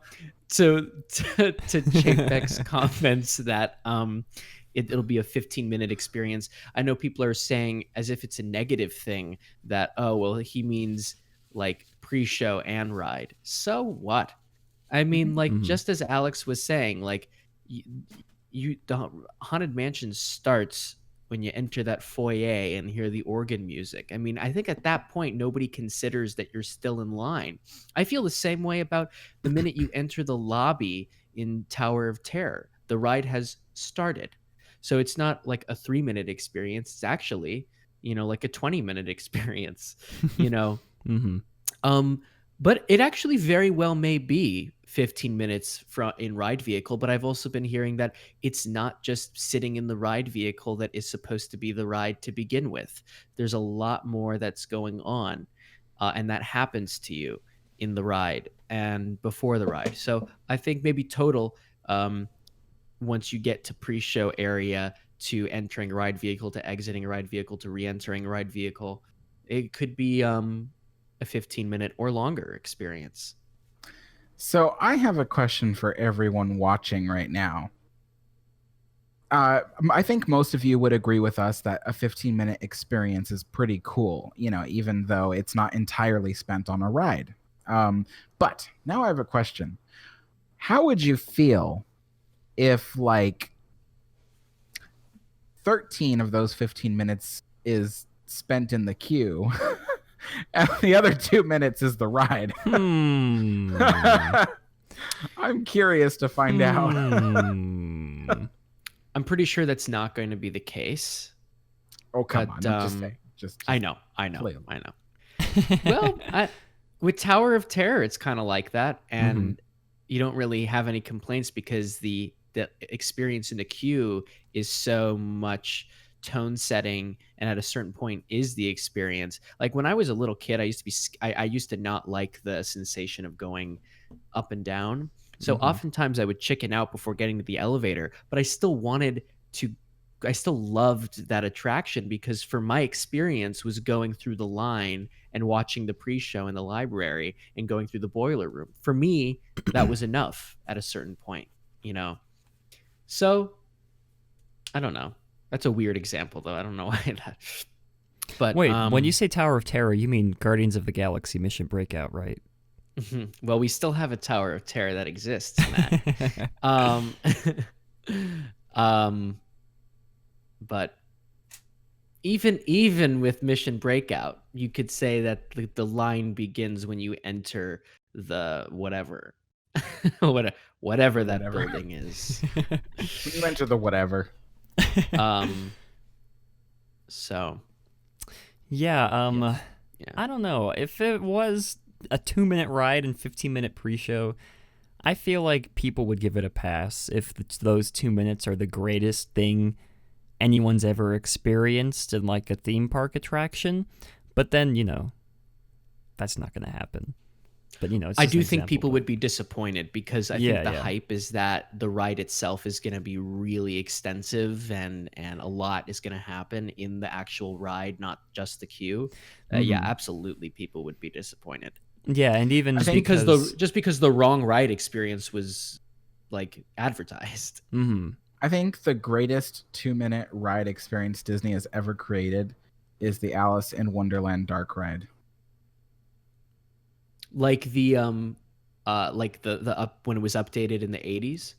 H: Chapek's comments that it'll be a 15-minute experience. I know people are saying as if it's a negative thing that, he means like pre-show and ride. So what? Just as Alex was saying, like the Haunted Mansion starts when you enter that foyer and hear the organ music. I think at that point, nobody considers that you're still in line. I feel the same way about the minute you enter the lobby in Tower of Terror. The ride has started. So it's not like a 3-minute experience. It's actually, like a 20-minute experience, But it actually very well may be 15 minutes in ride vehicle, but I've also been hearing that it's not just sitting in the ride vehicle that is supposed to be the ride to begin with. There's a lot more that's going on, and that happens to you in the ride and before the ride. So I think maybe total, once you get to pre-show area to entering a ride vehicle to exiting a ride vehicle to re-entering a ride vehicle, it could be a 15-minute or longer experience.
G: So I have a question for everyone watching right now. I think most of you would agree with us that a 15-minute experience is pretty cool, even though it's not entirely spent on a ride. But now I have a question. How would you feel if, 13 of those 15 minutes is spent in the queue and the other 2 minutes is the ride? I'm curious to find out.
H: I'm pretty sure that's not going to be the case.
G: Oh, come on. Just
H: I know. Well, with Tower of Terror, it's kind of like that. And you don't really have any complaints because the experience in the queue is so much tone setting, and at a certain point is the experience. Like when I was a little kid, I used to not like the sensation of going up and down. So oftentimes I would chicken out before getting to the elevator, but I still wanted to I still loved that attraction because for my experience was going through the line and watching the pre-show in the library and going through the boiler room. For me, that was enough at a certain point, you know. So I don't know. That's a weird example though. I don't know why that. But
F: wait, when you say Tower of Terror, you mean Guardians of the Galaxy Mission Breakout, right?
H: Well, we still have a Tower of Terror that exists, Matt. But even with Mission Breakout, you could say that the line begins when you enter the whatever whatever that building is.
G: When you enter the whatever.
H: So
F: yeah, I don't know. If it was a 2-minute ride and 15-minute pre-show, I feel like people would give it a pass if those 2 minutes are the greatest thing anyone's ever experienced in like a theme park attraction. But then, you know, that's not going to happen. But, you know, it's
H: I
F: just
H: do
F: an
H: think
F: example,
H: people
F: but-
H: would be disappointed because I think the hype is that the ride itself is going to be really extensive and a lot is going to happen in the actual ride, not just the queue. Yeah, absolutely, people would be disappointed.
F: Yeah, and even
H: because the wrong ride experience was like advertised.
F: Mm-hmm.
G: I think the greatest 2-minute ride experience Disney has ever created is the Alice in Wonderland dark ride.
H: Like the when it was updated in the 80s?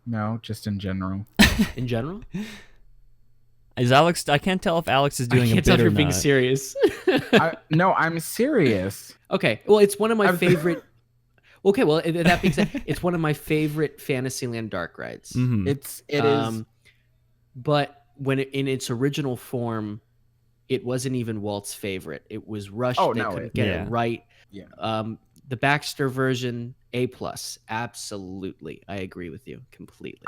G: No, just in general.
H: In general?
F: Is Alex? I can't tell if Alex is doing
H: I
F: a
H: can't
F: bit
H: tell if
F: or
H: you're being
F: not.
H: serious.
G: No, I'm serious.
H: Okay, well, it's one of my favorite. Okay, well, that being said, it's one of my favorite Fantasyland dark rides.
F: Mm-hmm.
G: It is.
H: But when in its original form, it wasn't even Walt's favorite. It was rushed.
G: Oh,
H: They
G: no,
H: couldn't get it right.
G: Yeah.
H: The Baxter version, A+. Absolutely, I agree with you completely.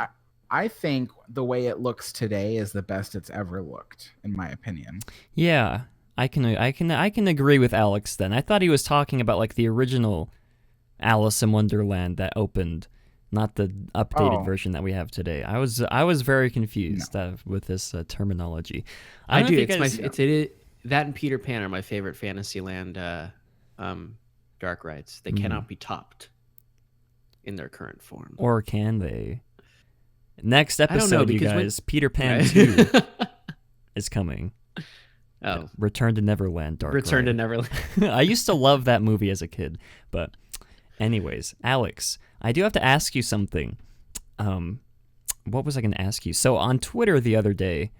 G: I think the way it looks today is the best it's ever looked, in my opinion.
F: Yeah, I can agree with Alex then. I thought he was talking about like the original Alice in Wonderland that opened, not the updated version that we have today. I was very confused with this terminology.
H: I do. That and Peter Pan are my favorite Fantasyland dark rides. They cannot be topped in their current form.
F: Or can they? Next episode,
H: I don't know,
F: you
H: because
F: guys, Peter Pan 2 is coming.
H: Oh.
F: Return to Neverland dark
H: Return to
F: ride.
H: Neverland.
F: I used to love that movie as a kid, but anyways, Alex, I do have to ask you something. What was I going to ask you? So on Twitter the other day,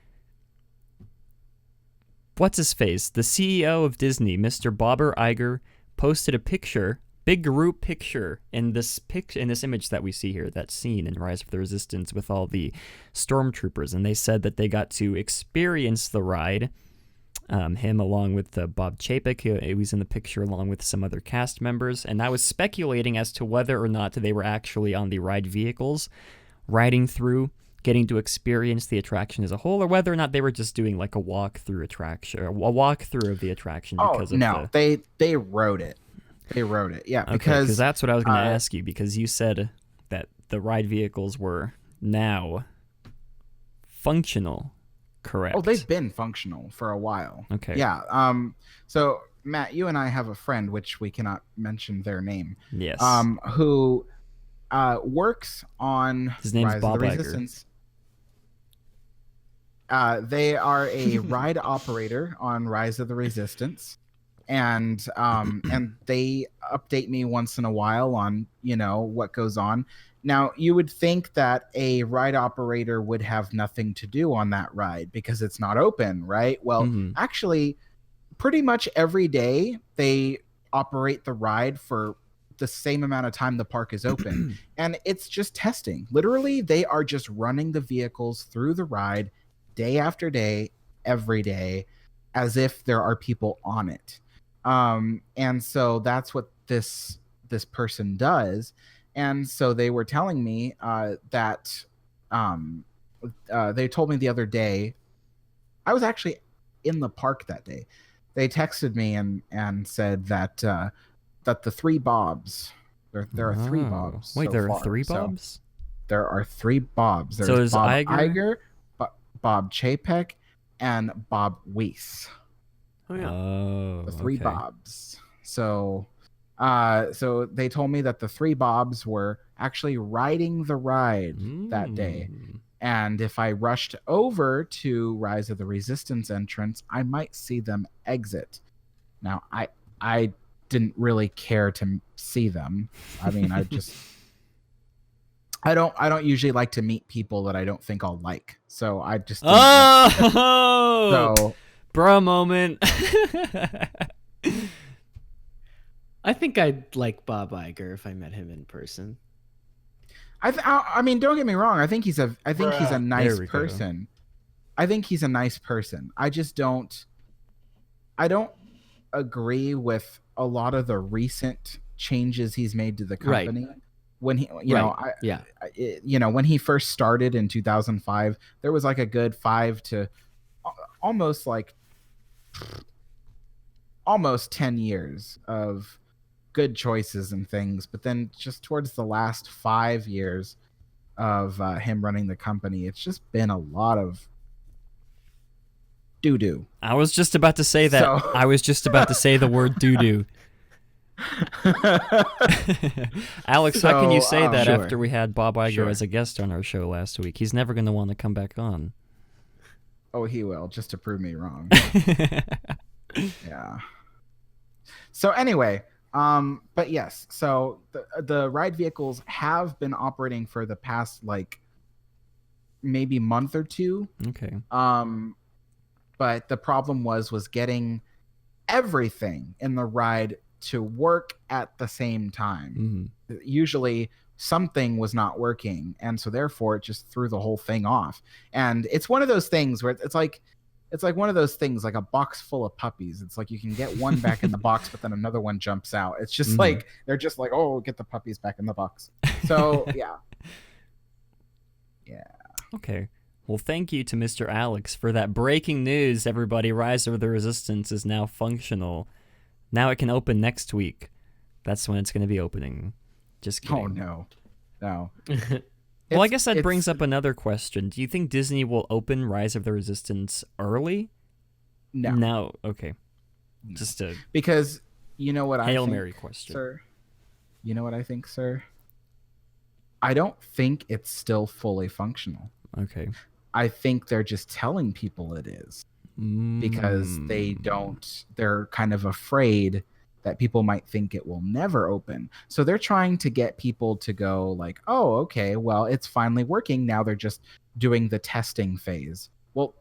F: what's his face? The CEO of Disney, Mr. Bobber Iger, posted a picture, big group picture in this image that we see here, that scene in Rise of the Resistance with all the stormtroopers, and they said that they got to experience the ride. Him along with Bob Chapek, he was in the picture along with some other cast members, and I was speculating as to whether or not they were actually on the ride vehicles, riding through, getting to experience the attraction as a whole, or whether or not they were just doing like a walkthrough attraction, or a walkthrough of the attraction. Because
G: they rode it. They wrote it, yeah.
F: Okay,
G: because
F: that's what I was going to ask you, because you said that the ride vehicles were now functional, correct?
G: Oh, they've been functional for a while.
F: Okay.
G: Yeah. So Matt, you and I have a friend, which we cannot mention their name.
F: Yes.
G: Who works on
F: His name's
G: Rise
F: Bob
G: of the
F: Iger.
G: Resistance. They are a ride operator on Rise of the Resistance. And they update me once in a while on, what goes on. Now, you would think that a ride operator would have nothing to do on that ride because it's not open, right? Well, actually, pretty much every day they operate the ride for the same amount of time the park is open. And it's just testing. Literally, they are just running the vehicles through the ride day after day, every day, as if there are people on it. And so that's what this person does. And so they were telling me that they told me the other day, I was actually in the park that day. They texted me and said that the 3 Bobs, there are 3 Bobs.
F: Wait,
G: so
F: there are
G: far.
F: 3
G: So
F: Bobs?
G: there are 3 Bobs. There's
F: So is
G: Bob
F: Iger?
G: Iger, Bob Chapek, and Bob Weiss.
H: Oh yeah.
F: Oh,
G: The 3
F: okay.
G: Bobs. So they told me that the 3 Bobs were actually riding the ride that day. And if I rushed over to Rise of the Resistance entrance, I might see them exit. Now, I didn't really care to see them. I mean, I don't usually like to meet people that I don't think I'll like. So I just didn't
F: so bro moment.
H: I think I'd like Bob Iger if I met him in person.
G: I mean, don't get me wrong. I think he's a nice
F: There we go.
G: person. I think he's a nice person. I don't agree with a lot of the recent changes he's made to the company. When he, when he first started in 2005, there was like a good 5 to almost 10 years of good choices and things, but then just towards the last 5 years of him running the company, it's just been a lot of doo-doo.
F: I was just about to say that.
G: So-
F: I was just about to say the word doo-doo. Alex, how can you say that
H: Sure.
F: after we had Bob Iger
G: Sure.
F: as a guest on our show last week? He's never going to want to come back on.
G: Oh, he will, just to prove me wrong. Yeah. So anyway, but yes, so the ride vehicles have been operating for the past maybe month or 2.
F: Okay.
G: But the problem was getting everything in the ride to work at the same time. Usually something was not working, and so therefore it just threw the whole thing off. And it's one of those things where it's like one of those things, like a box full of puppies. It's like you can get one back in the box, but then another one jumps out. It's just like they're just like, oh, get the puppies back in the box. So yeah.
F: Okay. Well, thank you to Mr. Alex for that breaking news, everybody. Rise of the Resistance is now functional. Now it can open next week. That's when it's going to be opening. Just kidding.
G: Oh no.
F: Well, I guess that brings up another question. Do you think Disney will open Rise of the Resistance early?
G: No.
F: No. Okay. Just a
G: Because you know what I
F: Hail
G: think,
F: Mary question.
G: sir? You know what I think, sir? I don't think it's still fully functional.
F: Okay.
G: I think they're just telling people it is because they're kind of afraid that people might think it will never open. So they're trying to get people to go like, oh, okay, well, it's finally working. Now they're just doing the testing phase. Well,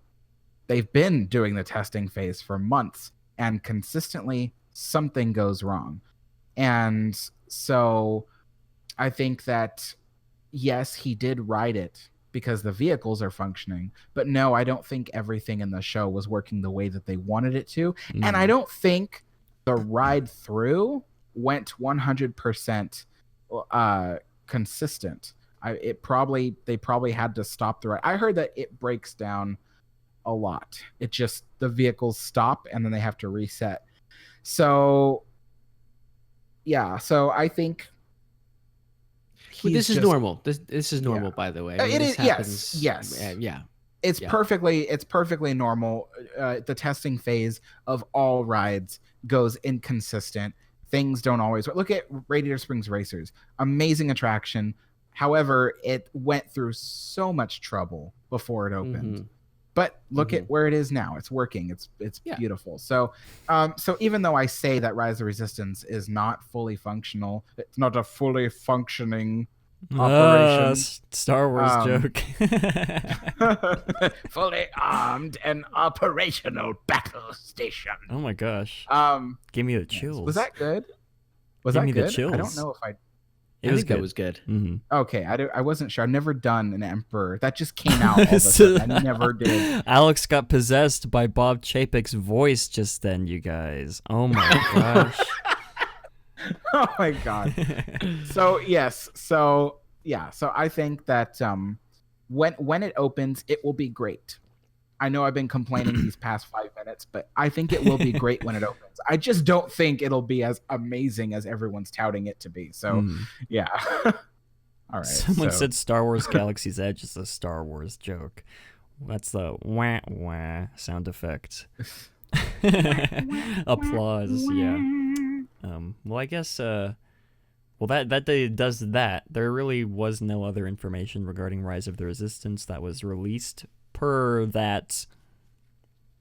G: they've been doing the testing phase for months, and consistently something goes wrong. And so I think that, yes, he did ride it because the vehicles are functioning, but no, I don't think everything in the show was working the way that they wanted it to. And I don't think the ride through went 100% consistent. They probably had to stop the ride. I heard that it breaks down a lot. It just, the vehicles stop and then they have to reset. So yeah, so I think
H: This is normal. This is normal, by the way. I mean,
G: it
H: this
G: is.
H: happens-
G: Yes.
H: Yeah.
G: It's perfectly normal. The testing phase of all rides goes inconsistent. Things don't always work. Look at Radiator Springs Racers. Amazing attraction. However, it went through so much trouble before it opened. But look at where it is now. It's working. It's beautiful. So so even though I say that Rise of the Resistance is not fully functional, it's not a fully functioning operation.
F: Star Wars joke.
G: Fully armed and operational battle station.
F: Oh my gosh. Give me the chills.
G: Was that good? Was
F: Give
G: that
F: me
G: good?
F: the chills.
G: I don't know if I
F: It was good.
H: That was good.
G: Okay, I wasn't sure. I've never done an Emperor. That just came out all of a sudden. I never did.
F: Alex got possessed by Bob Chapek's voice just then, you guys. Oh my gosh.
G: Oh my god. So yes, so I think that when it opens, it will be great. I know I've been complaining these past 5 minutes, but I think it will be great when it opens. I just don't think it'll be as amazing as everyone's touting it to be. So yeah. All right.
F: Someone
G: so-
F: said Star Wars Galaxy's Edge is a Star Wars joke. That's the wah wah sound effect. Applause, yeah. Well, I guess, that day does that. There really was no other information regarding Rise of the Resistance that was released per that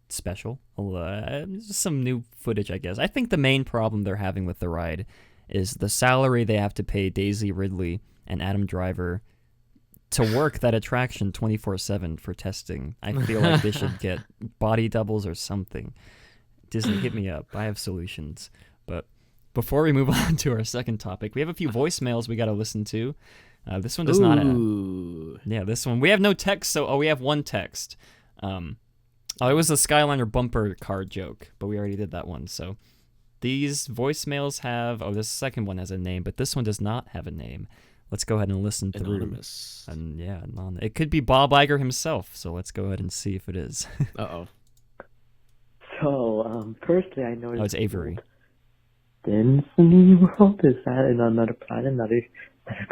F: special. Just some new footage, I guess. I think the main problem they're having with the ride is the salary they have to pay Daisy Ridley and Adam Driver to work that attraction 24/7 for testing. I feel like they should get body doubles or something. Disney, hit me up. I have solutions. But before we move on to our second topic, we have a few voicemails we got to listen to. This one does not have... Yeah, this one. We have no text, so... Oh, we have one text. It was the Skyliner bumper car joke, but we already did that one. So these voicemails have... Oh, this second one has a name, but this one does not have a name. Let's go ahead and listen through.
H: Anonymous.
F: And yeah, it could be Bob Iger himself, so let's go ahead and see if it is.
H: Uh-oh.
L: So, firstly, I noticed...
F: Oh, it's Avery.
L: Then the new world, is that in another planet, another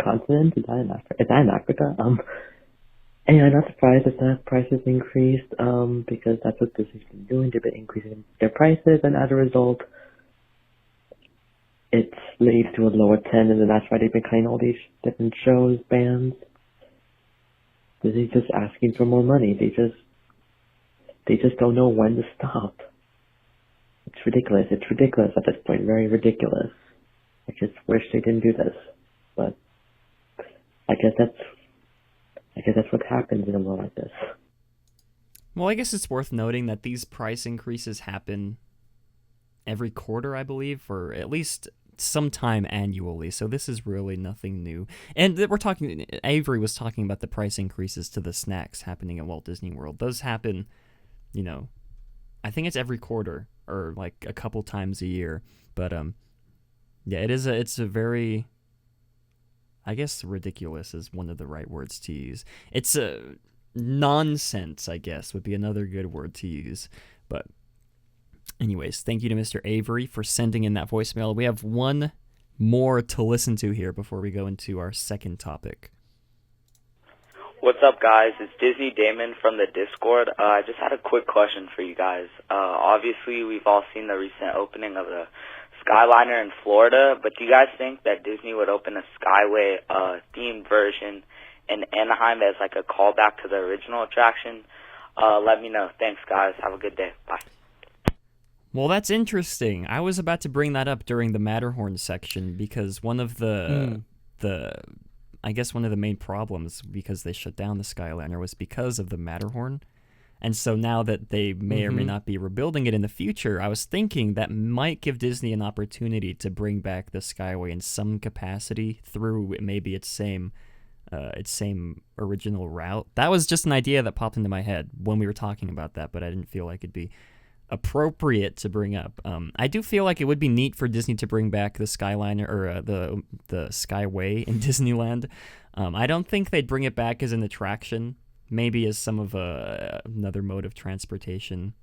L: continent? Is that in Africa? And I'm not surprised that the prices increased, because that's what Disney's been doing. They've been increasing their prices, and as a result, it leads to a lower attendance, and that's why they've been cutting all these different shows, bands. Disney's just asking for more money. They just don't know when to stop. It's ridiculous. It's ridiculous at this point. Very ridiculous. I just wish they didn't do this, but I guess that's what happens in a world like this.
F: Well, I guess it's worth noting that these price increases happen every quarter, I believe, or at least sometime annually. So this is really nothing new. And Avery was talking about the price increases to the snacks happening at Walt Disney World. Those happen, I think it's every quarter or like a couple times a year. But yeah, it's a very, I guess ridiculous is one of the right words to use. It's a nonsense, I guess, would be another good word to use. But anyways, thank you to Mr. Avery for sending in that voicemail. We have one more to listen to here before we go into our second topic.
M: What's up, guys? It's Disney Damon from the Discord. I just had a quick question for you guys. Obviously, we've all seen the recent opening of the Skyliner in Florida, but do you guys think that Disney would open a Skyway themed version in Anaheim as like a callback to the original attraction? Let me know. Thanks, guys. Have a good day. Bye.
F: Well, that's interesting. I was about to bring that up during the Matterhorn section because one of the main problems because they shut down the Skyliner was because of the Matterhorn. And so now that they may or may not be rebuilding it in the future, I was thinking that might give Disney an opportunity to bring back the Skyway in some capacity through maybe its same original route. That was just an idea that popped into my head when we were talking about that, but I didn't feel like it'd be appropriate to bring up. I do feel like it would be neat for Disney to bring back the Skyliner or the Skyway in Disneyland. I don't think they'd bring it back as an attraction, maybe as some of another mode of transportation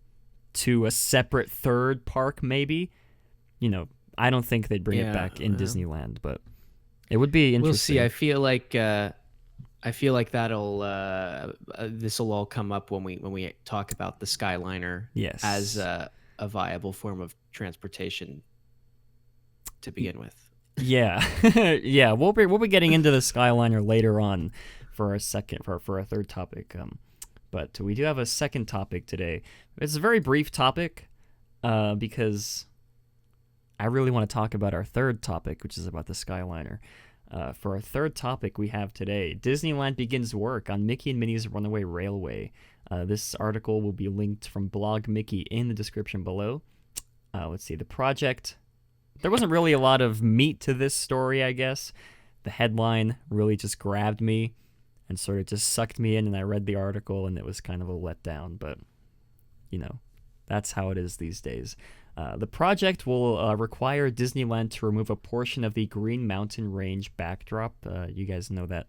F: to a separate third park, maybe. I don't think they'd bring it back in Disneyland, but it would be interesting.
H: We'll see. I feel like that'll this will all come up when we talk about the Skyliner as a viable form of transportation to begin with.
F: Yeah, yeah, we'll be getting into the Skyliner later on for our third topic. But we do have a second topic today. It's a very brief topic because I really want to talk about our third topic, which is about the Skyliner. For our third topic we have today, Disneyland begins work on Mickey and Minnie's Runaway Railway. This article will be linked from Blog Mickey in the description below. Let's see, the project. There wasn't really a lot of meat to this story, I guess. The headline really just grabbed me and sort of just sucked me in, and I read the article, and it was kind of a letdown, but, that's how it is these days. The project will require Disneyland to remove a portion of the Green Mountain Range backdrop. You guys know that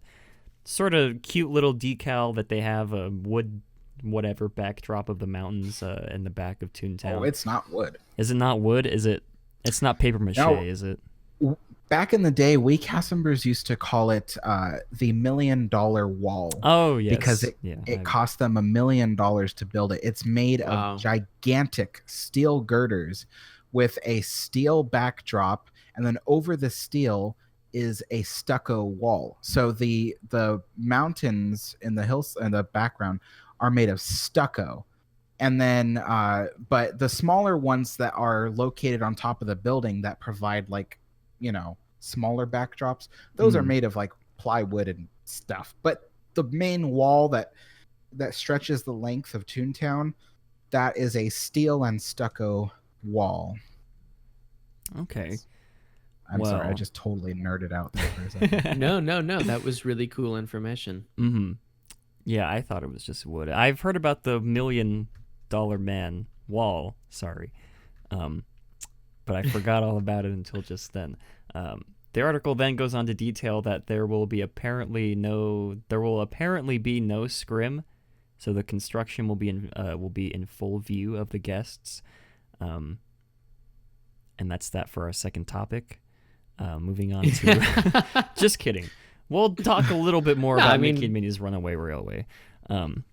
F: sort of cute little decal that they have, a wood whatever backdrop of the mountains in the back of Toontown.
G: Oh, it's not wood.
F: Is it not wood? Is it? It's not paper mache, is it?
G: back in the day, we cast members used to call it the $1 million wall.
F: Oh, yes.
G: Because it cost them $1 million to build it. It's made of gigantic steel girders with a steel backdrop, and then over the steel is a stucco wall. So the mountains in the hills in the background are made of stucco. And then but the smaller ones that are located on top of the building that provide like, you know, smaller backdrops, those are made of like plywood and stuff. But the main wall that stretches the length of Toontown, that is a steel and stucco wall.
F: Okay.
G: I'm sorry, I just totally nerded out there for a second.
H: No. That was really cool information.
F: Mm-hmm. Yeah, I thought it was just wood. I've heard about the $1 million man wall. Sorry. But I forgot all about it until just then. The article then goes on to detail that there will apparently be no scrim, so the construction will be in full view of the guests. And that's that for our second topic. Moving on to just kidding. We'll talk a little bit more about Mickey and Minnie's Runaway Railway. I'm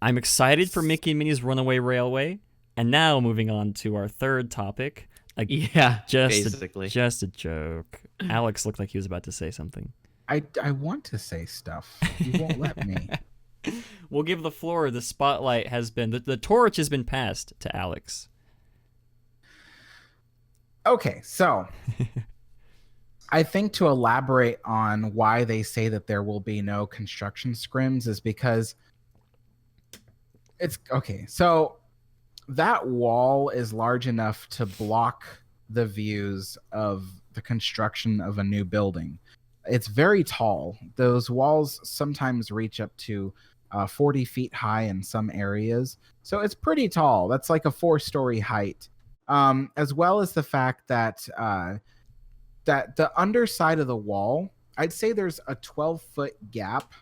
F: excited for Mickey and Minnie's Runaway Railway. And now moving on to our third topic.
H: Basically.
F: Just a joke. Alex looked like he was about to say something.
G: I want to say stuff. You won't let me.
F: We'll give the floor. The spotlight has been, the torch has been passed to Alex.
G: Okay, so I think to elaborate on why they say that there will be no construction scrims is because it's okay. So that wall is large enough to block the views of the construction of a new building. It's very tall. Those walls sometimes reach up to 40 feet high in some areas. So it's pretty tall. That's like a 4-story height. As well as the fact that that the underside of the wall, I'd say there's a 12-foot gap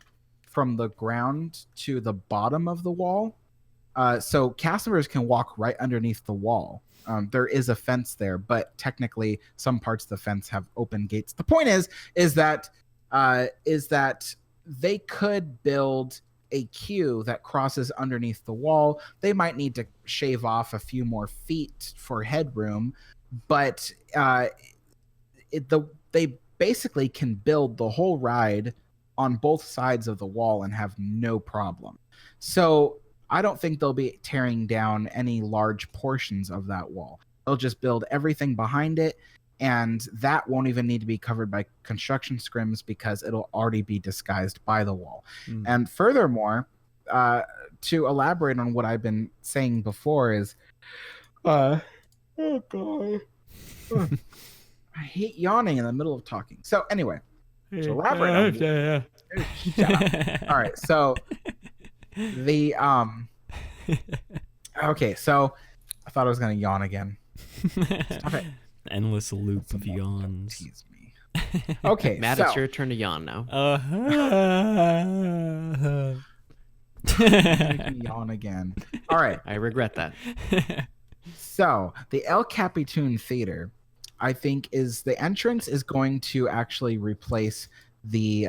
G: from the ground to the bottom of the wall. So cast members can walk right underneath the wall. There is a fence there, but technically some parts of the fence have open gates. The point is that they could build a queue that crosses underneath the wall. They might need to shave off a few more feet for headroom, but they basically can build the whole ride on both sides of the wall and have no problem. So I don't think they'll be tearing down any large portions of that wall. They'll just build everything behind it, and that won't even need to be covered by construction scrims because it'll already be disguised by the wall. And furthermore, to elaborate on what I've been saying before is, oh god, I hate yawning in the middle of talking. So anyway, to elaborate on all right, so the okay, so I thought I was gonna yawn again. Stop it.
F: Endless loop of yawns.
G: Tease me. Okay,
H: Matt,
G: so
H: it's your turn to yawn now.
G: Make me yawn again. All right.
H: I regret that.
G: So the El Capitan Theater, I think, is the entrance is going to actually replace the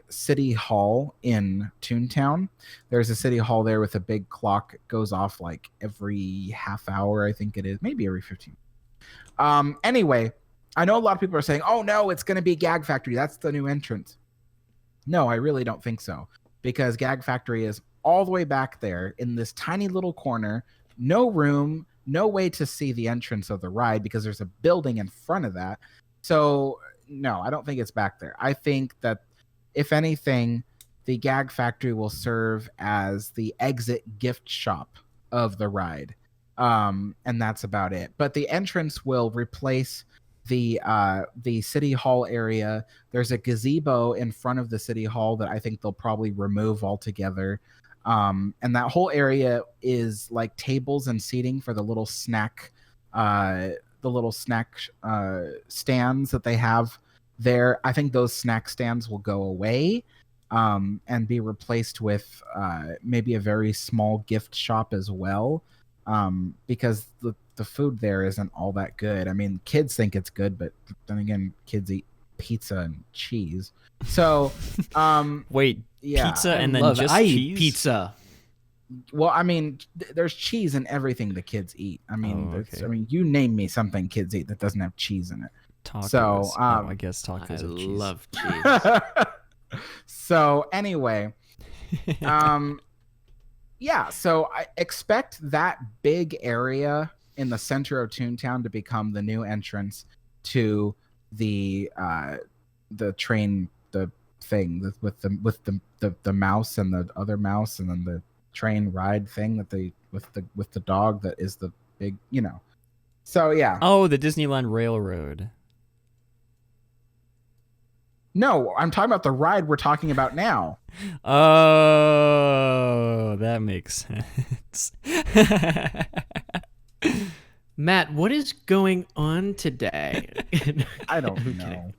G: city hall in Toontown. There's a city hall there with a big clock. It goes off like every half hour, I think it is, maybe every 15. Anyway, I know a lot of people are saying, oh no, it's going to be Gag Factory. That's the new entrance. No, I really don't think so, because Gag Factory is all the way back there in this tiny little corner, no room, no way to see the entrance of the ride because there's a building in front of that. So no, I don't think it's back there. I think that if anything, the Gag Factory will serve as the exit gift shop of the ride. And that's about it. But the entrance will replace the city hall area. There's a gazebo in front of the city hall that I think they'll probably remove altogether. And that whole area is like tables and seating for the little snack stands that they have there. I think those snack stands will go away and be replaced with maybe a very small gift shop as well. because the food there isn't all that good. I mean, kids think it's good, but then again, kids eat pizza and cheese. So,
F: wait,
G: yeah,
F: pizza and then just
H: I
F: cheese?
H: eat pizza.
G: Well, I mean, there's cheese in everything the kids eat. I mean,
F: okay.
G: I mean, you name me something kids eat that doesn't have cheese in it.
F: Tacos.
G: So,
F: I guess tacos
H: I
F: have cheese.
H: love cheese.
G: So anyway, yeah. So I expect that big area in the center of Toontown to become the new entrance to the train, the thing with the mouse and the other mouse, and then the train ride thing that they with the dog that is the big, you know. So yeah.
F: Oh, the Disneyland Railroad.
G: No, I'm talking about the ride we're talking about now.
F: Oh, that makes sense.
H: Matt, what is going on today?
G: I don't know.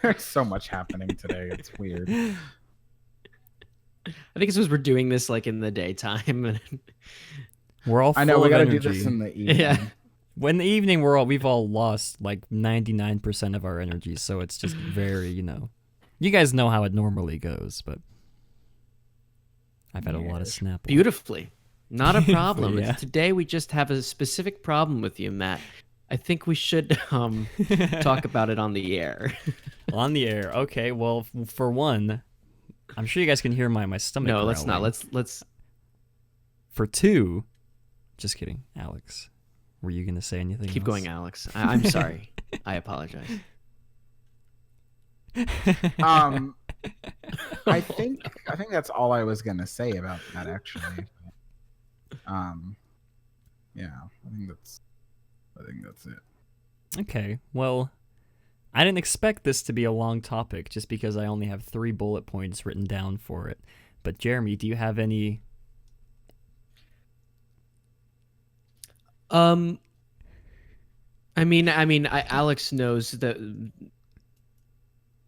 G: There's so much happening today. It's weird.
H: I think it's because we're doing this like in the daytime.
F: We're all.
G: I know
F: full
G: we
F: of
G: got to do
F: energy.
G: this in the evening.
H: Yeah.
F: When the evening, we've all lost like 99% of our energy, so it's just very, you guys know how it normally goes, but I've had a lot of Snapple.
H: Beautifully. Not a problem.
F: Yeah.
H: Today we just have a specific problem with you, Matt. I think we should talk about it on the air.
F: On the air. Okay, well, for one, I'm sure you guys can hear my stomach
H: No, let's not.
F: growling.
H: Let's
F: For two, just kidding, Alex. Were you going to say anything
H: keep
F: else?
H: going, Alex. I'm sorry. I apologize.
G: I think that's all I was gonna say about that, actually. Yeah, I think that's it.
F: Okay, well, I didn't expect this to be a long topic just because I only have 3 bullet points written down for it. But Jeremy, do you have any?
H: Alex knows that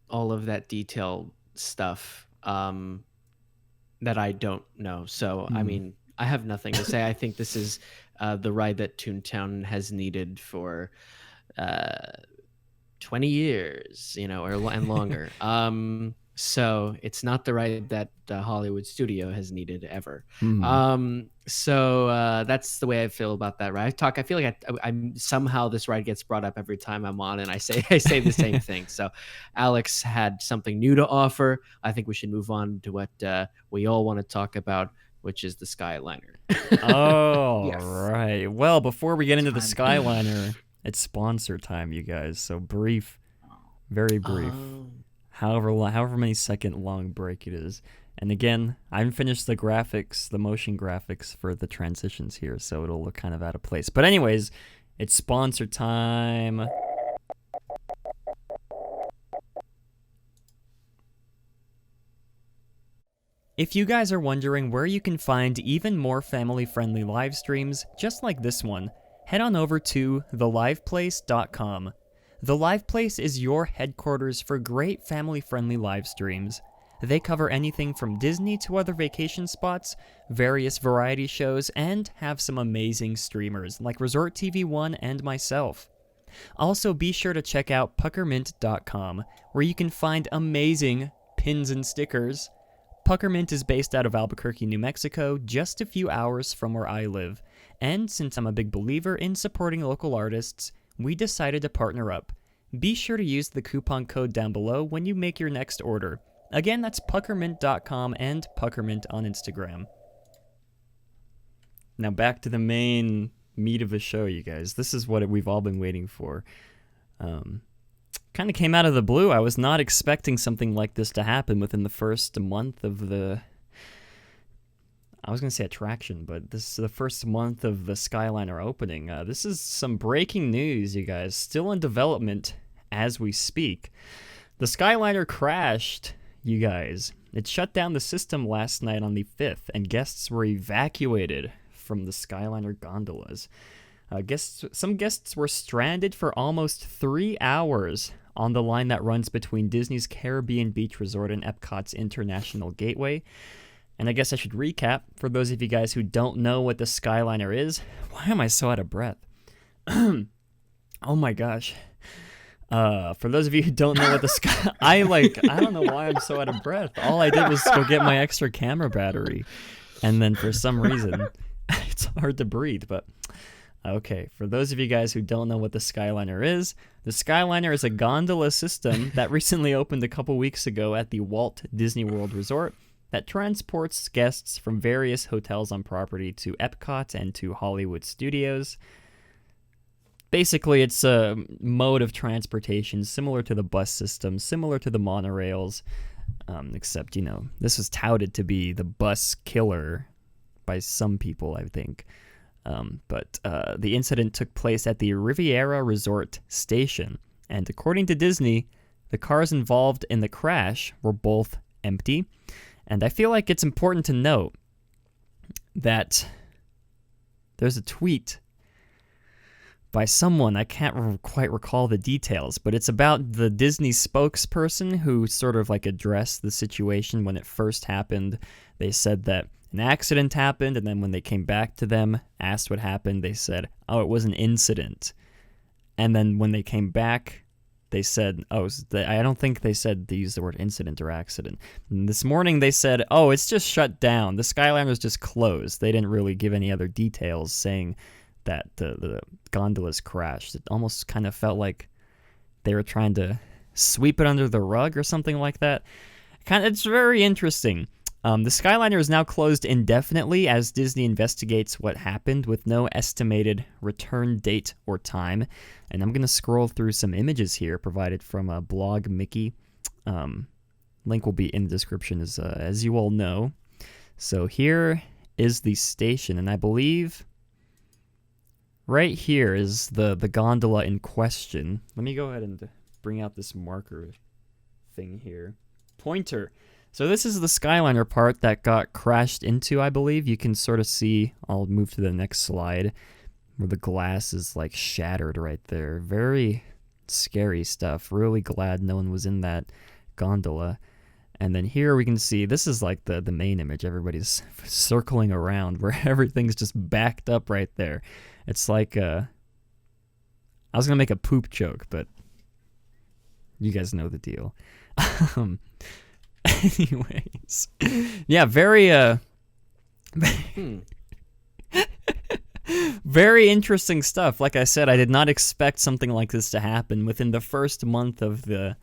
H: all of that detail stuff that I don't know. So, I mean, I have nothing to say. I think this is the ride that Toontown has needed for 20 years, and longer. So it's not the ride that the Hollywood studio has needed ever. So that's the way I feel about that ride. I feel like I'm somehow this ride gets brought up every time I'm on, and I say the same thing. So Alex had something new to offer. I think we should move on to what we all want to talk about, which is the Skyliner.
F: Oh,
G: Yes.
F: right. Well, before we get into the Skyliner, it's sponsor time, you guys. So brief, very brief. However many second long break it is. And again, I haven't finished the graphics, the motion graphics for the transitions here, so it'll look kind of out of place. But anyways, it's sponsor time. If you guys are wondering where you can find even more family-friendly live streams just like this one, head on over to theliveplace.com. The Live Place is your headquarters for great family-friendly live streams. They cover anything from Disney to other vacation spots, various variety shows, and have some amazing streamers like Resort TV 1 and myself. Also, be sure to check out puckermint.com, where you can find amazing pins and stickers. Puckermint is based out of Albuquerque, New Mexico, just a few hours from where I live. And since I'm a big believer in supporting local artists, we decided to partner up. Be sure to use the coupon code down below when you make your next order. Again, that's puckermint.com and puckermint on Instagram. Now back to the main meat of the show, you guys. This is what we've all been waiting for. Kind of came out of the blue. I was not expecting something like this to happen within the first month of the... I was going to say attraction, but this is the first month of the Skyliner opening. This is some breaking news, you guys. Still in development as we speak. The Skyliner crashed, you guys. It shut down the system last night on the 5th, and guests were evacuated from the Skyliner gondolas. Some guests were stranded for almost 3 hours on the line that runs between Disney's Caribbean Beach Resort and Epcot's International Gateway. And I guess I should recap for those of you guys who don't know what the Skyliner is. Why am I so out of breath? Oh my gosh. For those of you who don't know what the I don't know why I'm so out of breath. All I did was go get my extra camera battery. And then for some reason, it's hard to breathe, but okay. For those of you guys who don't know what the Skyliner is, the Skyliner is a gondola system that recently opened a couple weeks ago at the Walt Disney World Resort that transports guests from various hotels on property to Epcot and to Hollywood Studios. Basically, it's a mode of transportation similar to the bus system, similar to the monorails, except, this was touted to be the bus killer by some people, I think. But the incident took place at the Riviera Resort Station, and according to Disney, the cars involved in the crash were both empty. And I feel like it's important to note that there's a tweet by someone, I can't quite recall the details, but it's about the Disney spokesperson who sort of addressed the situation when it first happened. They said that an accident happened, and then when they came back to them, asked what happened, they said, oh, it was an incident. And then when they came back, they said, I don't think they said they used the word incident or accident. And this morning they said, oh, it's just shut down. The Skyliner's just closed. They didn't really give any other details saying that the gondolas crashed. It almost kind of felt like they were trying to sweep it under the rug or something like that. It's very interesting. The Skyliner is now closed indefinitely as Disney investigates what happened with no estimated return date or time. And I'm going to scroll through some images here provided from a blog Mickey. Link will be in the description as you all know. So here is the station, and I believe right here is the gondola in question. Let me go ahead and bring out this marker thing here. Pointer. So this is the Skyliner part that got crashed into, I believe. You can sort of see, I'll move to the next slide, where the glass is shattered right there. Very scary stuff. Really glad no one was in that gondola. And then here we can see, this is the main image. Everybody's circling around where everything's just backed up right there. It's I was going to make a poop joke, but you guys know the deal. Anyways. Yeah, very very interesting stuff. Like I said, I did not expect something like this to happen within the first month of the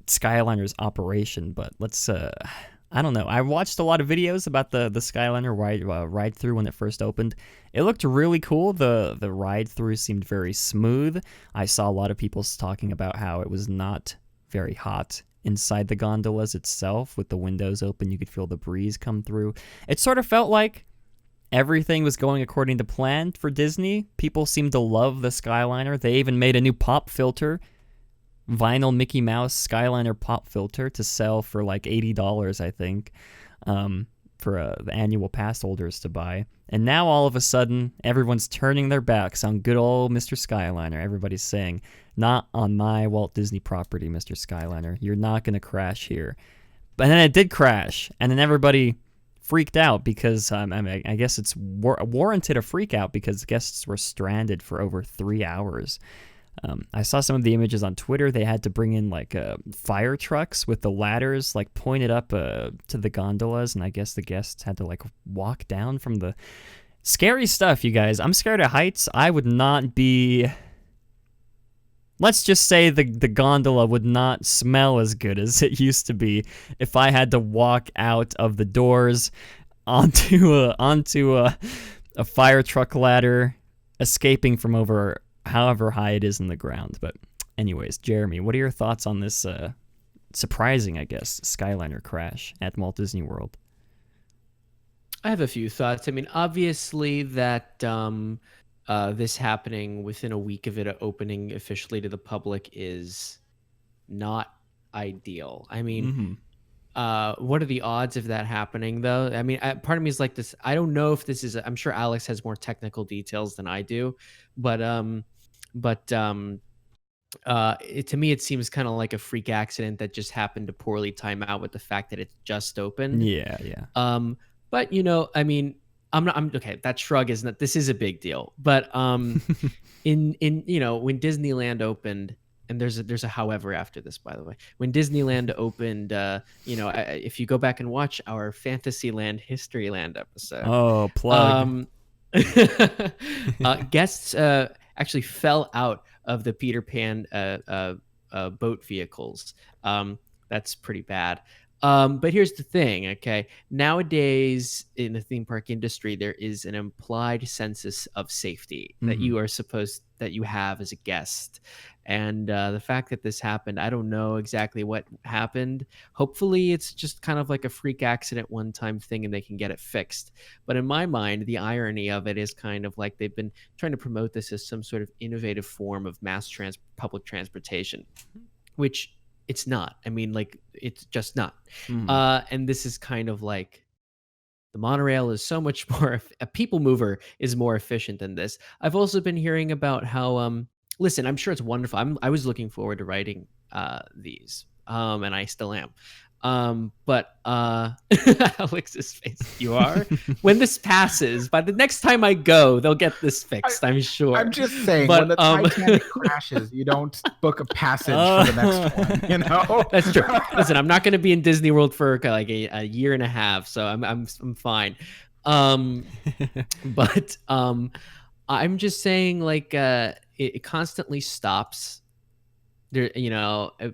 F: Skyliner's operation, but let's I don't know. I watched a lot of videos about the Skyliner ride through when it first opened. It looked really cool. The ride through seemed very smooth. I saw a lot of people talking about how it was not very hot inside the gondolas itself. With the windows open, you could feel the breeze come through. It sort of felt like everything was going according to plan for Disney. People seemed to love the Skyliner. They even made a new pop filter, vinyl Mickey Mouse Skyliner pop filter, to sell for $80, I think, for the annual pass holders to buy. And now all of a sudden, everyone's turning their backs on good old Mr. Skyliner. Everybody's saying, not on my Walt Disney property, Mr. Skyliner. You're not going to crash here. But then it did crash, and then everybody freaked out because, I guess it's warranted a freak out because guests were stranded for over 3 hours. I saw some of the images on Twitter. They had to bring in fire trucks with the ladders pointed up to the gondolas, and I guess the guests had to walk down from the scary stuff. You guys, I'm scared of heights. I would not be. Let's just say the gondola would not smell as good as it used to be if I had to walk out of the doors onto a fire truck ladder, escaping from over however high it is in the ground. But anyways, Jeremy, what are your thoughts on this surprising, I guess, Skyliner crash at Walt Disney World?
H: I have a few thoughts. I mean, obviously that this happening within a week of it opening officially to the public is not ideal. I mean, what are the odds of that happening, though? I mean, part of me is this. I don't know if this is. I'm sure Alex has more technical details than I do, but To me, it seems kind of like a freak accident that just happened to poorly time out with the fact that it just opened.
F: Yeah.
H: But I mean, I'm okay. That shrug is not. This is a big deal. But in when Disneyland opened, and there's a however after this, by the way. When Disneyland opened, if you go back and watch our Fantasyland Historyland episode,
F: Oh, plug.
H: guests actually fell out of the Peter Pan boat vehicles. That's pretty bad. But here's the thing, okay? Nowadays in the theme park industry, there is an implied sense of safety that you have as a guest. And the fact that this happened, I don't know exactly what happened. Hopefully it's just kind of like a freak accident one-time thing and they can get it fixed. But in my mind, the irony of it is kind of like they've been trying to promote this as some sort of innovative form of public transportation, which it's not. I mean, like, it's just not. And this is kind of like the monorail is so much more, a people mover is more efficient than this. I've also been hearing about how, listen, I'm sure it's wonderful. I was looking forward to writing these, and I still am. But Alex's face, you are. When this passes, by the next time I go, they'll get this fixed, I'm sure.
G: I'm just saying,
H: but,
G: when the Titanic crashes, you don't book a passage for the next one, you know?
H: That's true. Listen, I'm not going to be in Disney World for like a year and a half, so I'm fine. But I'm just saying, like, it constantly stops there,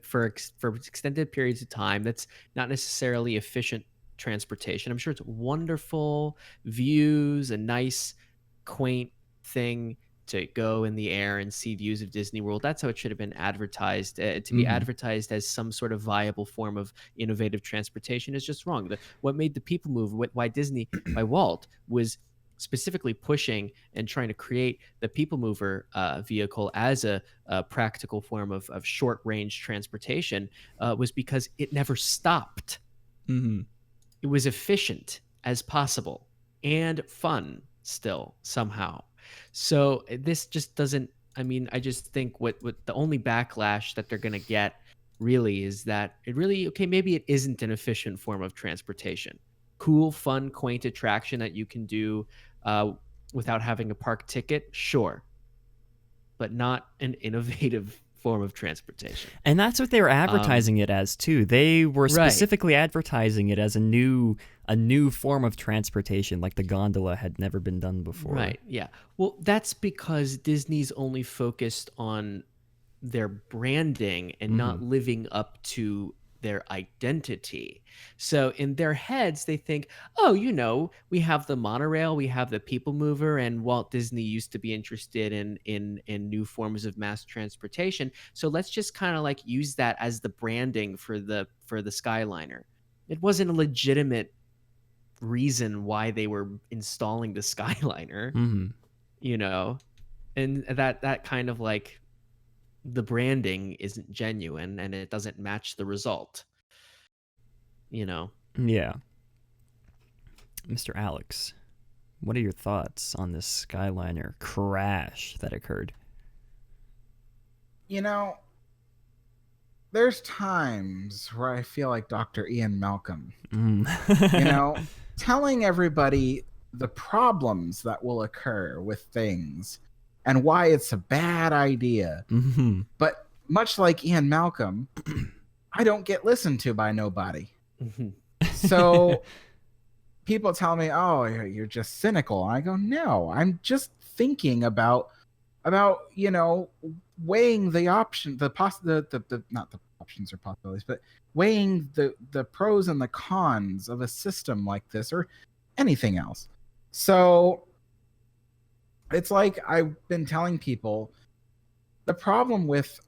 H: for extended periods of time. That's not necessarily efficient transportation. I'm sure it's wonderful views, a nice, quaint thing to go in the air and see views of Disney World. That's how it should have been advertised. To be advertised as some sort of viable form of innovative transportation is just wrong. What made the people move, why Walt was specifically pushing and trying to create the people mover vehicle as a practical form of short range transportation was because it never stopped. It was efficient as possible and fun still somehow. So this just doesn't, I mean, I just think what the only backlash that they're going to get really is that maybe it isn't an efficient form of transportation. Cool, fun, quaint attraction that you can do without having a park ticket, sure, but not an innovative form of transportation.
F: And that's what they were advertising it as too. They were specifically advertising it as a new form of transportation, like the gondola had never been done before.
H: Right. Yeah. Well, that's because Disney's only focused on their branding and not living up to their identity. So in their heads, they think, oh, we have the monorail, we have the people mover, and Walt Disney used to be interested in new forms of mass transportation. So let's just kind of like use that as the branding for the Skyliner. It wasn't a legitimate reason why they were installing the Skyliner, and that kind of like, the branding isn't genuine and it doesn't match the result. Yeah.
F: Mr. Alex, what are your thoughts on this Skyliner crash that occurred?
G: There's times where I feel like Dr. Ian Malcolm. Telling everybody the problems that will occur with things and why it's a bad idea. But much like Ian Malcolm, I don't get listened to by nobody. So people tell me, oh, you're just cynical. And I go, no, I'm just thinking about weighing the option, not the options or possibilities, but weighing the pros and the cons of a system like this or anything else. So it's like I've been telling people, the problem with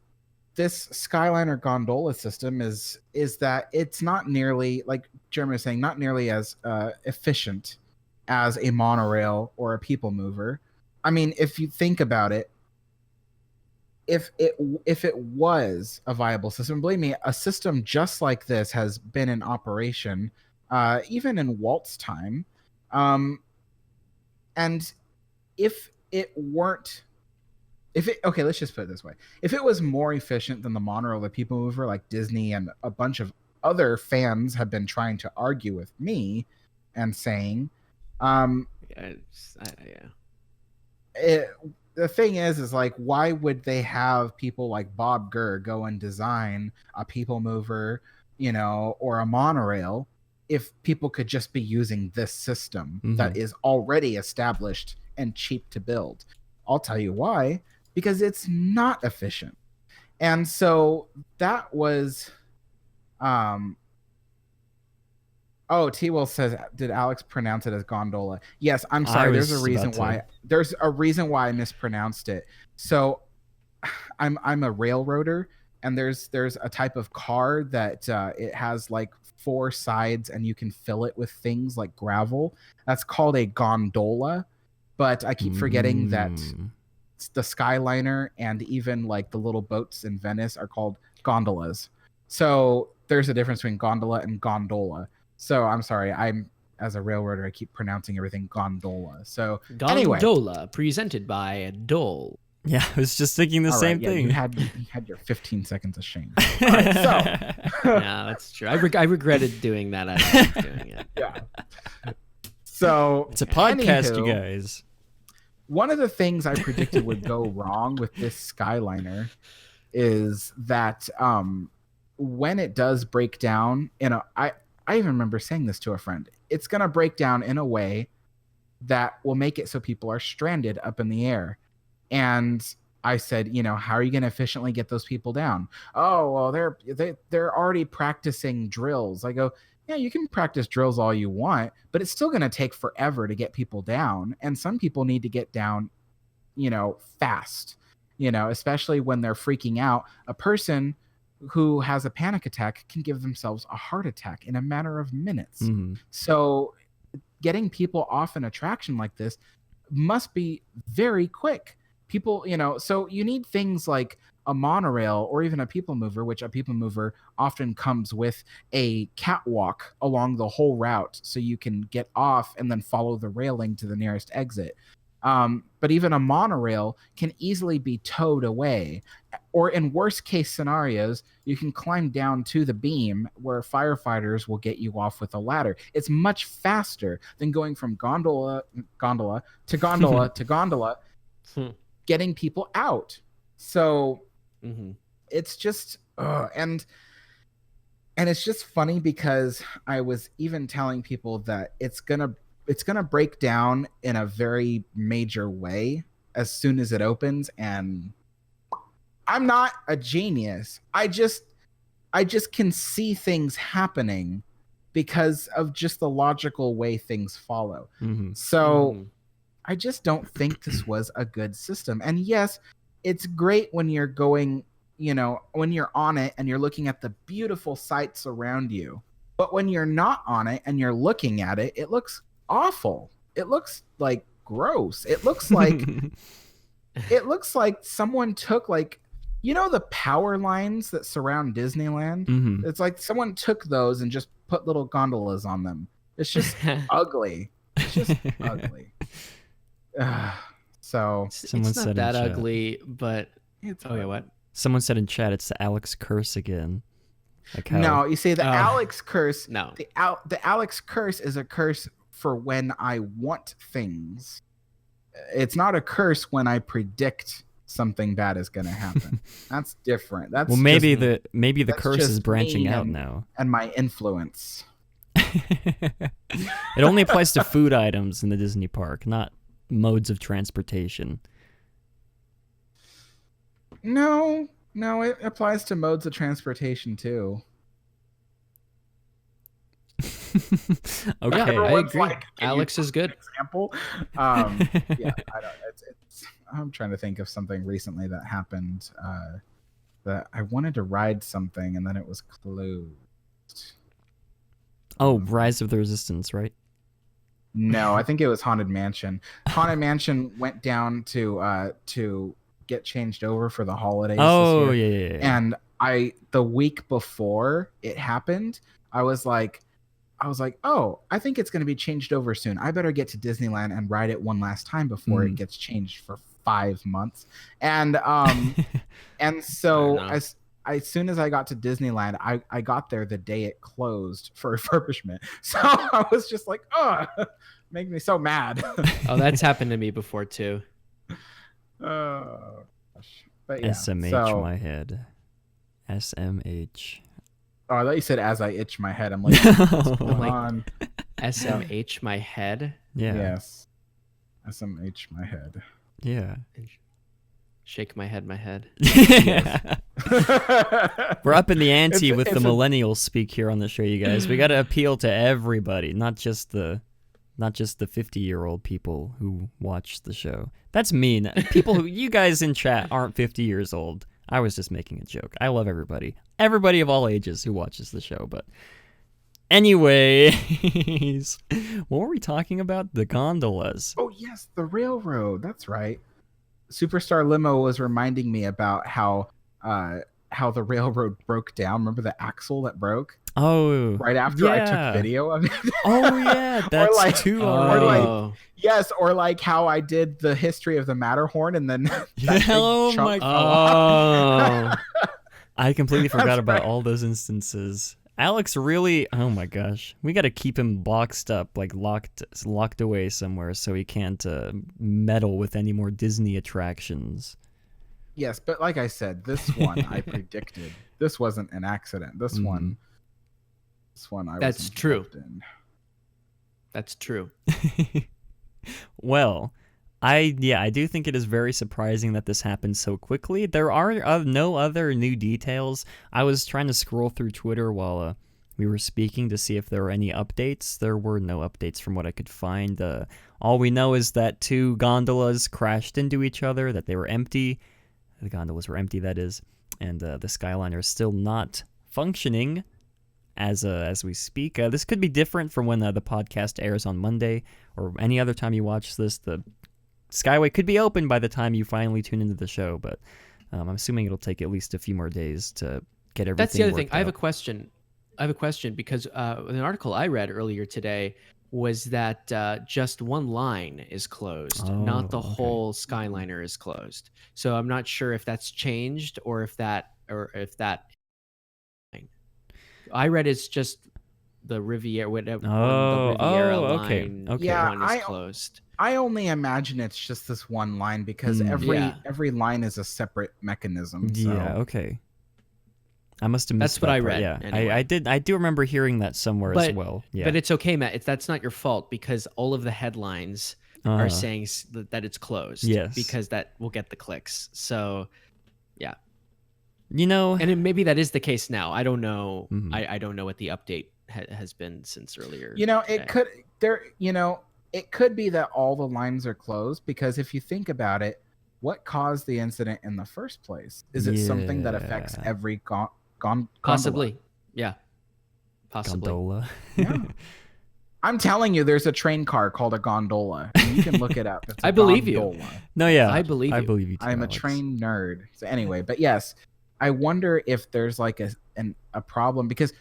G: this Skyliner gondola system is that it's not nearly, like Jeremy was saying, not nearly as efficient as a monorail or a people mover. I mean, if you think about it, if it was a viable system, believe me, a system just like this has been in operation even in Walt's time. And if okay, let's just put it this way. If it was more efficient than the monorail, the people mover, like Disney and a bunch of other fans have been trying to argue with me and saying, the thing is like, why would they have people like Bob Gurr go and design a people mover, or a monorail, if people could just be using this system that is already established and cheap to build? I'll tell you why. Because it's not efficient. And so that was T-Will says, did Alex pronounce it as gondola? Yes, I'm sorry. There's a reason why I mispronounced it. So I'm a railroader, and there's a type of car that it has like 4 sides and you can fill it with things like gravel. That's called a gondola. But I keep forgetting that the Skyliner and even like the little boats in Venice are called gondolas. So there's a difference between gondola and gondola. So I'm sorry, as a railroader, I keep pronouncing everything gondola. So
H: gondola presented by Dole.
F: Yeah, I was just thinking the same thing.
G: You had your 15 seconds of shame. All right, so
H: yeah, that's true. I regretted doing that. I was doing it.
G: Yeah. So
F: it's a podcast, you guys.
G: One of the things I predicted would go wrong with this Skyliner is that when it does break down, I even remember saying this to a friend, it's going to break down in a way that will make it so people are stranded up in the air. And I said, how are you going to efficiently get those people down? Oh, well, they're already practicing drills. I go, yeah, you can practice drills all you want, but it's still going to take forever to get people down. And some people need to get down, fast, especially when they're freaking out. A person who has a panic attack can give themselves a heart attack in a matter of minutes. So getting people off an attraction like this must be very quick. People, so you need things like a monorail or even a people mover, which a people mover often comes with a catwalk along the whole route so you can get off and then follow the railing to the nearest exit. But even a monorail can easily be towed away. Or in worst case scenarios, you can climb down to the beam where firefighters will get you off with a ladder. It's much faster than going from gondola to gondola to gondola, getting people out. So it's just and it's just funny because I was even telling people that it's gonna break down in a very major way as soon as it opens. And I'm not a genius. I just can see things happening because of just the logical way things follow. So I just don't think this was a good system. And yes, it's great when you're going, when you're on it and you're looking at the beautiful sights around you. But when you're not on it and you're looking at it, it looks awful. It looks like gross. It looks like someone took the power lines that surround Disneyland. It's like someone took those and just put little gondolas on them. It's just ugly. It's just ugly. So
H: it's not that ugly, but what?
F: Someone said in chat it's the Alex curse again.
G: No, you see the Alex curse. No, the Alex curse is a curse for when I want things. It's not a curse when I predict something bad is going to happen. That's different. That's
F: maybe the curse is branching out now.
G: And my influence.
F: It only applies to food items in the Disney park, not modes of transportation.
G: No, it applies to modes of transportation too.
F: Okay,
H: I agree. Alex is good.
G: Example. Yeah, I don't. I'm trying to think of something recently that happened. That I wanted to ride something and then it was closed.
F: Oh, Rise of the Resistance, right?
G: No, I think it was Haunted Mansion. Haunted Mansion went down to get changed over for the holidays.
F: Oh,
G: this year.
F: Yeah.
G: And the week before it happened, I was like, oh, I think it's going to be changed over soon. I better get to Disneyland and ride it one last time before it gets changed for 5 months. And and so as soon as I got to Disneyland, I got there the day it closed for refurbishment. So I was just like, oh, make me so mad.
H: Oh, that's happened to me before too.
G: Oh gosh. But yeah,
F: SMH my head. SMH.
G: Oh, I thought you said as I itch my head. I'm like, what's going on?
H: SMH my head?
F: Yeah.
G: Yes. SMH my head.
F: Yeah.
H: Shake my head, my head.
F: We're up in the ante with the millennial speak here on the show, you guys. We got to appeal to everybody, not just the 50-year-old people who watch the show. That's mean. People who you guys in chat aren't 50 years old. I was just making a joke. I love everybody. Everybody of all ages who watches the show, but anyways, what were we talking about? The gondolas.
G: Oh yes, the railroad. That's right. Superstar Limo was reminding me about how the railroad broke down. Remember the axle that broke?
F: Oh,
G: right after I took video of it.
F: Oh yeah, that's too.
G: Or like yes, or like how I did the history of the Matterhorn, and then
F: oh my god, I completely forgot about all those instances. Alex really, oh my gosh, we got to keep him boxed up, like locked away somewhere, so he can't meddle with any more Disney attractions.
G: Yes, but like I said, this one I predicted. This wasn't an accident. This one I
H: That's
G: was
H: true.
G: In.
H: That's true.
F: Well, I do think it is very surprising that this happened so quickly. There are no other new details. I was trying to scroll through Twitter while we were speaking to see if there were any updates. There were no updates from what I could find. All we know is that 2 gondolas crashed into each other, that they were empty. The gondolas were empty, that is. And the Skyliner is still not functioning as we speak. This could be different from when the podcast airs on Monday or any other time you watch this. The Skyway could be open by the time you finally tune into the show, but I'm assuming it'll take at least a few more days to get everything.
H: That's the other thing.
F: Out.
H: I have a question because an article I read earlier today was that just one line is closed, not the whole Skyliner is closed. So I'm not sure if that's changed or if that. I read it's just the Riviera, whatever. The Riviera line.
F: Okay.
G: Yeah,
H: one is closed.
G: I only imagine it's just this one line because every line is a separate mechanism. So.
F: Yeah. Okay. I must have missed
H: That's what I read.
F: Yeah,
H: anyway.
F: I do remember hearing that somewhere as well. Yeah.
H: But it's okay, Matt. That's not your fault because all of the headlines are saying that it's closed.
F: Yes.
H: Because that will get the clicks. So, yeah.
F: And
H: maybe that is the case now. I don't know. Mm-hmm. I don't know what the update has been since earlier.
G: It could it could be that all the lines are closed because if you think about it, what caused the incident in the first place? Is it something that affects every gondola?
H: Possibly. Yeah. Possibly.
F: Gondola.
G: Yeah. I'm telling you, there's a train car called a gondola. And you can look it up. It's a
H: I believe
G: gondola.
H: you.
F: No, yeah.
H: I believe you.
F: I believe you too,
G: I'm
F: Alex.
G: a train nerd. So anyway, but yes, I wonder if there's like a problem because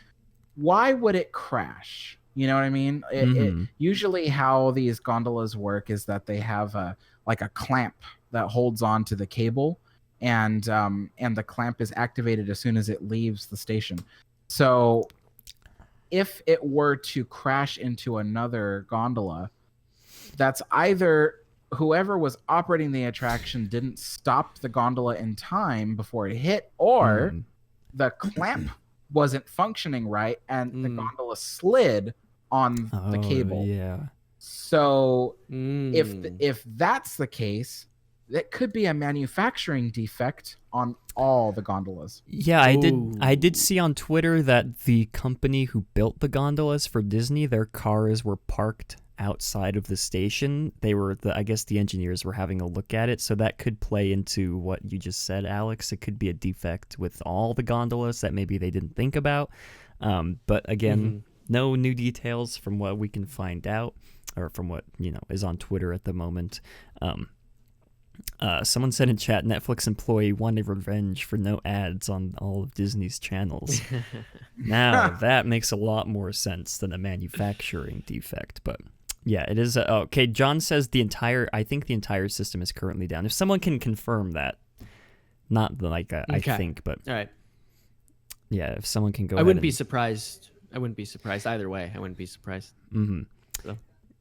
G: why would it crash? You know what I mean? It usually how these gondolas work is that they have a clamp that holds on to the cable, and the clamp is activated as soon as it leaves the station. So if it were to crash into another gondola, that's either whoever was operating the attraction didn't stop the gondola in time before it hit, or the clamp wasn't functioning right and the gondola slid on the cable.
F: Yeah.
G: So if that's the case, that could be a manufacturing defect on all the gondolas.
F: Yeah, I did see on Twitter that the company who built the gondolas for Disney, their cars were parked outside of the station. I guess the engineers were having a look at it, so that could play into what you just said, Alex. It could be a defect with all the gondolas that maybe they didn't think about. But again, no new details from what we can find out, or from what is on Twitter at the moment. Someone said in chat, Netflix employee wanted revenge for no ads on all of Disney's channels. Now that makes a lot more sense than a manufacturing defect, but Yeah, it is. Okay, John says I think the entire system is currently down. If someone can confirm that, not like I think, but
H: all right.
F: Yeah, if someone can go.
H: I wouldn't be surprised. I wouldn't be surprised either way. I wouldn't be surprised.
F: Mm-hmm.
H: So.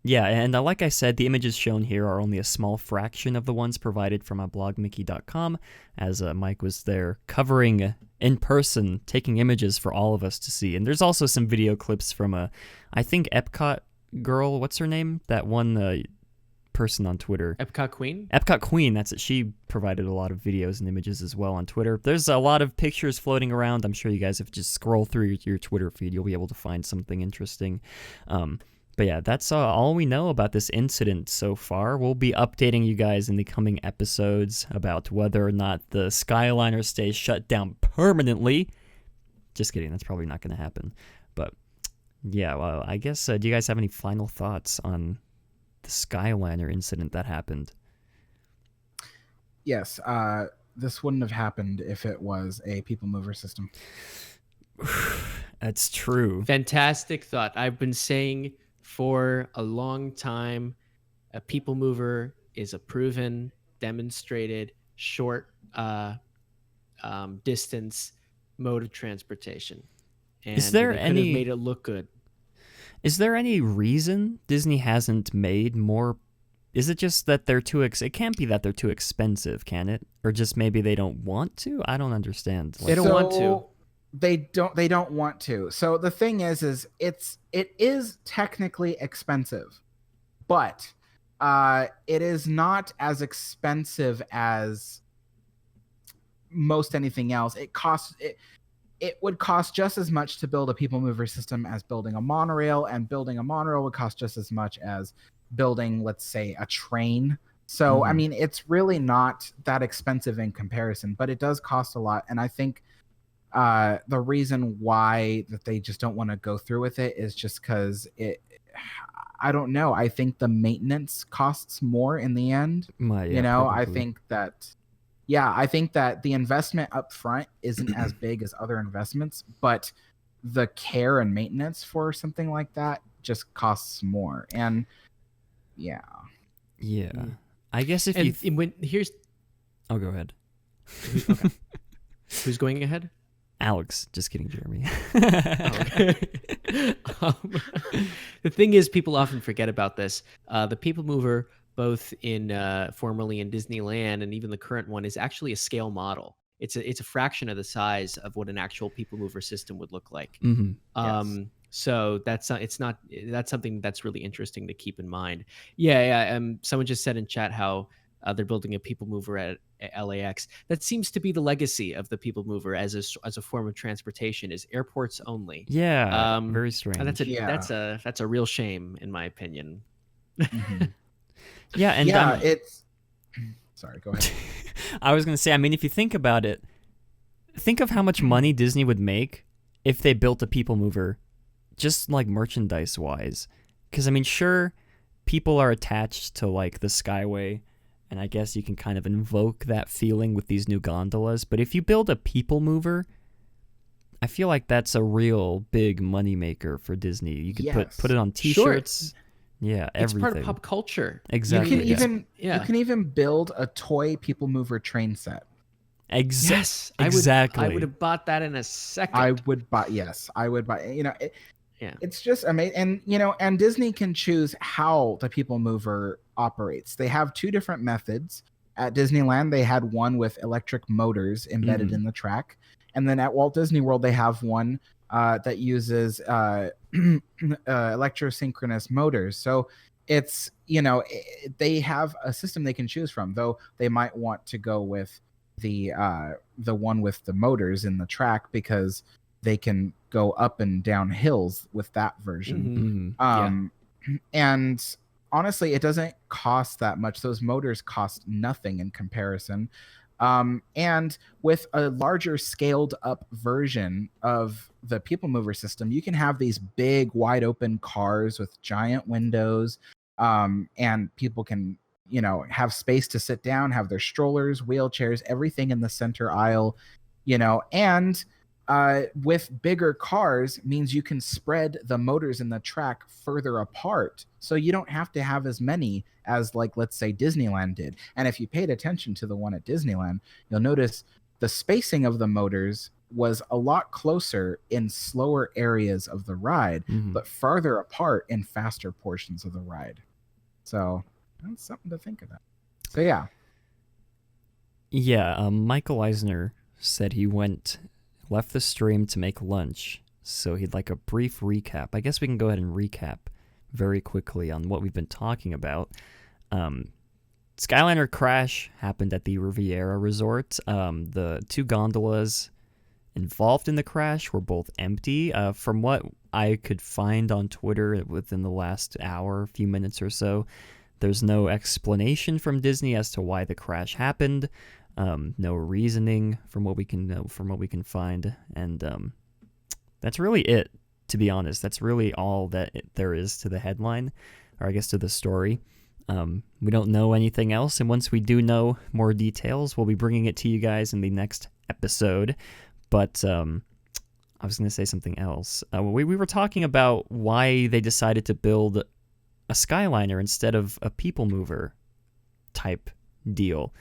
F: Yeah, and like I said, the images shown here are only a small fraction of the ones provided from blogmickey.com, as Mike was there covering in person, taking images for all of us to see. And there's also some video clips from I think Epcot girl, what's her name? That one person on Twitter.
H: Epcot Queen?
F: Epcot Queen, that's it. She provided a lot of videos and images as well on Twitter. There's a lot of pictures floating around. I'm sure you guys, if just scroll through your Twitter feed, you'll be able to find something interesting. But yeah, that's all we know about this incident so far. We'll be updating you guys in the coming episodes about whether or not the Skyliner stays shut down permanently. Just kidding, that's probably not going to happen. But yeah, well, I guess, do you guys have any final thoughts on the Skyliner incident that happened?
G: Yes, this wouldn't have happened if it was a people mover system.
F: That's true.
H: Fantastic thought. I've been saying for a long time, a people mover is a proven, demonstrated, short distance mode of transportation. And
F: is there
H: they could
F: any
H: have made it look good?
F: Is there any reason Disney hasn't made more? Is it just that they're too it can't be that they're too expensive, can it? Or just maybe they don't want to? I don't understand.
H: They don't want to.
G: They don't want to. So the thing is it is technically expensive, but it is not as expensive as most anything else. It would cost just as much to build a people mover system as building a monorail, and building a monorail would cost just as much as building, let's say, a train. So I mean, it's really not that expensive in comparison, but it does cost a lot. And I think the reason why that they just don't want to go through with it is just because I don't know. I think the maintenance costs more in the end. I think that, I think that the investment up front isn't as big as other investments, but the care and maintenance for something like that just costs more. And yeah.
F: I guess if
H: here's,
F: oh, go ahead.
H: Okay. Who's going ahead?
F: Alex. Just kidding, Jeremy.
H: The thing is, people often forget about this. The people mover, both formerly in Disneyland and even the current one, is actually a scale model. It's a fraction of the size of what an actual people mover system would look like.
F: Yes.
H: So that's something that's really interesting to keep in mind. Someone just said in chat how they're building a people mover at LAX. That seems to be the legacy of the people mover as a form of transportation, is airports only.
F: Yeah, very strange.
H: And that's a real shame, in my opinion.
G: It's. Sorry, go ahead.
F: I was gonna say, I mean, if you think about it, think of how much money Disney would make if they built a people mover, just like merchandise wise. Because I mean, sure, people are attached to like the Skyway, and I guess you can kind of invoke that feeling with these new gondolas. But if you build a people mover, I feel like that's a real big moneymaker for Disney. You could put it on T-shirts.
H: Sure.
F: Yeah,
H: it's
F: everything.
H: part of pop culture.
F: Exactly.
G: You can even build a toy people mover train set.
H: Yes,
F: exactly.
H: I would have bought that in a second.
G: I would buy. It's just amazing. And and Disney can choose how the people mover operates. They have two different methods. At Disneyland, they had one with electric motors embedded in the track, and then at Walt Disney World, they have one that uses electrosynchronous motors. So it's they have a system they can choose from, though they might want to go with the one with the motors in the track because they can go up and down hills with that version. And honestly, it doesn't cost that much. Those motors cost nothing in comparison. And with a larger scaled up version of the people mover system, you can have these big wide open cars with giant windows, and people can have space to sit down, have their strollers, wheelchairs, everything in the center aisle, and with bigger cars means you can spread the motors in the track further apart. So you don't have to have as many as, like, let's say Disneyland did. And if you paid attention to the one at Disneyland, you'll notice the spacing of the motors was a lot closer in slower areas of the ride, but farther apart in faster portions of the ride. So that's something to think about. So yeah.
F: Yeah, Michael Eisner said he left the stream to make lunch, so he'd like a brief recap. I guess we can go ahead and recap very quickly on what we've been talking about. Skyliner Crash happened at the Riviera Resort. The 2 gondolas involved in the crash were both empty. From what I could find on Twitter within the last hour, few minutes or so, there's no explanation from Disney as to why the crash happened. No reasoning from what we can find, and that's really it. To be honest, that's really all that there is to the headline, or I guess to the story. We don't know anything else, and once we do know more details, we'll be bringing it to you guys in the next episode. But I was going to say something else. We were talking about why they decided to build a Skyliner instead of a people mover type deal.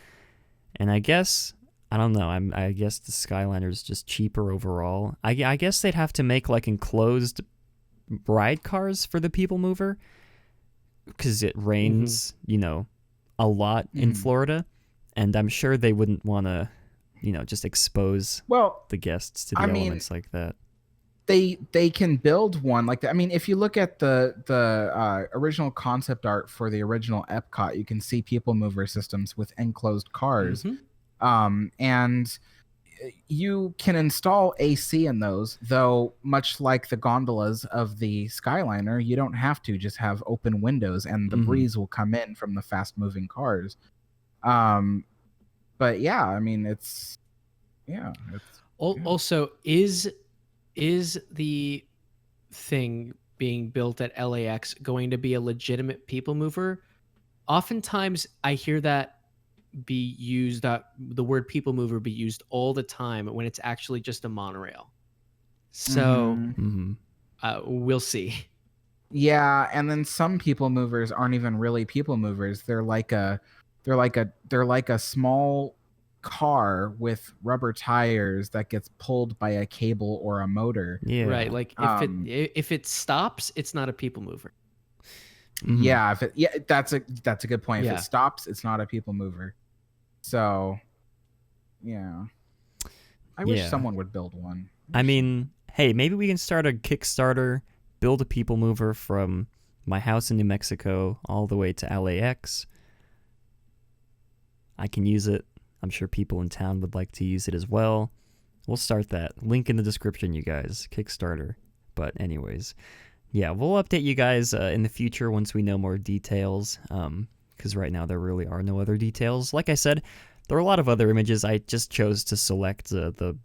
F: And I guess, I don't know, I guess the Skyliner is just cheaper overall. I guess they'd have to make like enclosed ride cars for the people mover, because it rains, a lot in Florida, and I'm sure they wouldn't want to, just expose the guests to the elements like that.
G: They can build one like that. I mean, if you look at the original concept art for the original Epcot, you can see people mover systems with enclosed cars. And you can install AC in those, though much like the gondolas of the Skyliner, you don't have to just have open windows and the breeze will come in from the fast moving cars. But yeah, I mean, it's.
H: Also, is the thing being built at LAX going to be a legitimate people mover? Oftentimes I hear that be used, the word people mover be used all the time when it's actually just a monorail. So we'll see.
G: Yeah, and then some people movers aren't even really people movers. They're like a small car with rubber tires that gets pulled by a cable or a motor.
F: Yeah.
H: Right. Like if it stops, it's not a people mover.
G: Yeah, that's a good point. If
H: Yeah.
G: it stops, it's not a people mover. So yeah. I wish someone would build one.
F: I mean, hey, maybe we can start a Kickstarter, build a people mover from my house in New Mexico all the way to LAX. I can use it. I'm sure people in town would like to use it as well. We'll start that. Link in the description, you guys. Kickstarter. But anyways, yeah, we'll update you guys in the future once we know more details. Because right now there really are no other details. Like I said, there are a lot of other images. I just chose to select the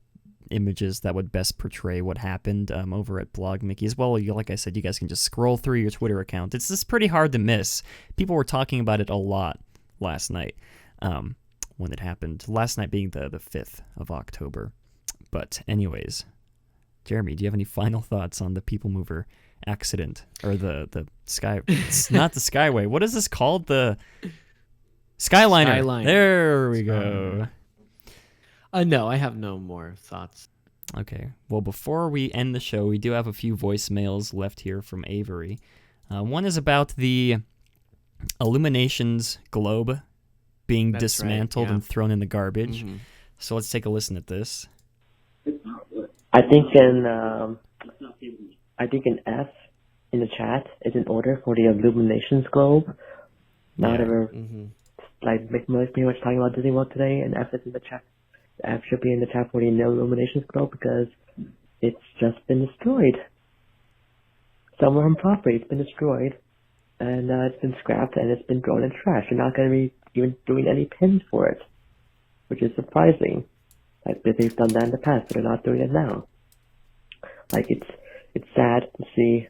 F: images that would best portray what happened over at Blog Mickey as well. Like I said, you guys can just scroll through your Twitter account. It's just pretty hard to miss. People were talking about it a lot last night. When it happened. Last night being the 5th of October. But anyways, Jeremy, do you have any final thoughts on the people mover accident? Or the sky... It's not the Skyway. What is this called? The Skyliner.
H: Skyliner.
F: There we go.
H: No, I have no more thoughts.
F: Okay. Well, before we end the show, we do have a few voicemails left here from Avery. One is about the Illuminations globe being dismantled and thrown in the garbage. So let's take a listen at this.
L: I think an F in the chat is in order for the Illuminations globe. Now that we're pretty much talking about Disney World today, and F is in the chat. The F should be in the chat for the Illuminations globe because it's just been destroyed. Somewhere on property, it's been destroyed, and it's been scrapped and it's been thrown in trash. You're not going to be even doing any pins for it, which is surprising. Like Disney's done that in the past, but they're not doing it now. Like it's sad to see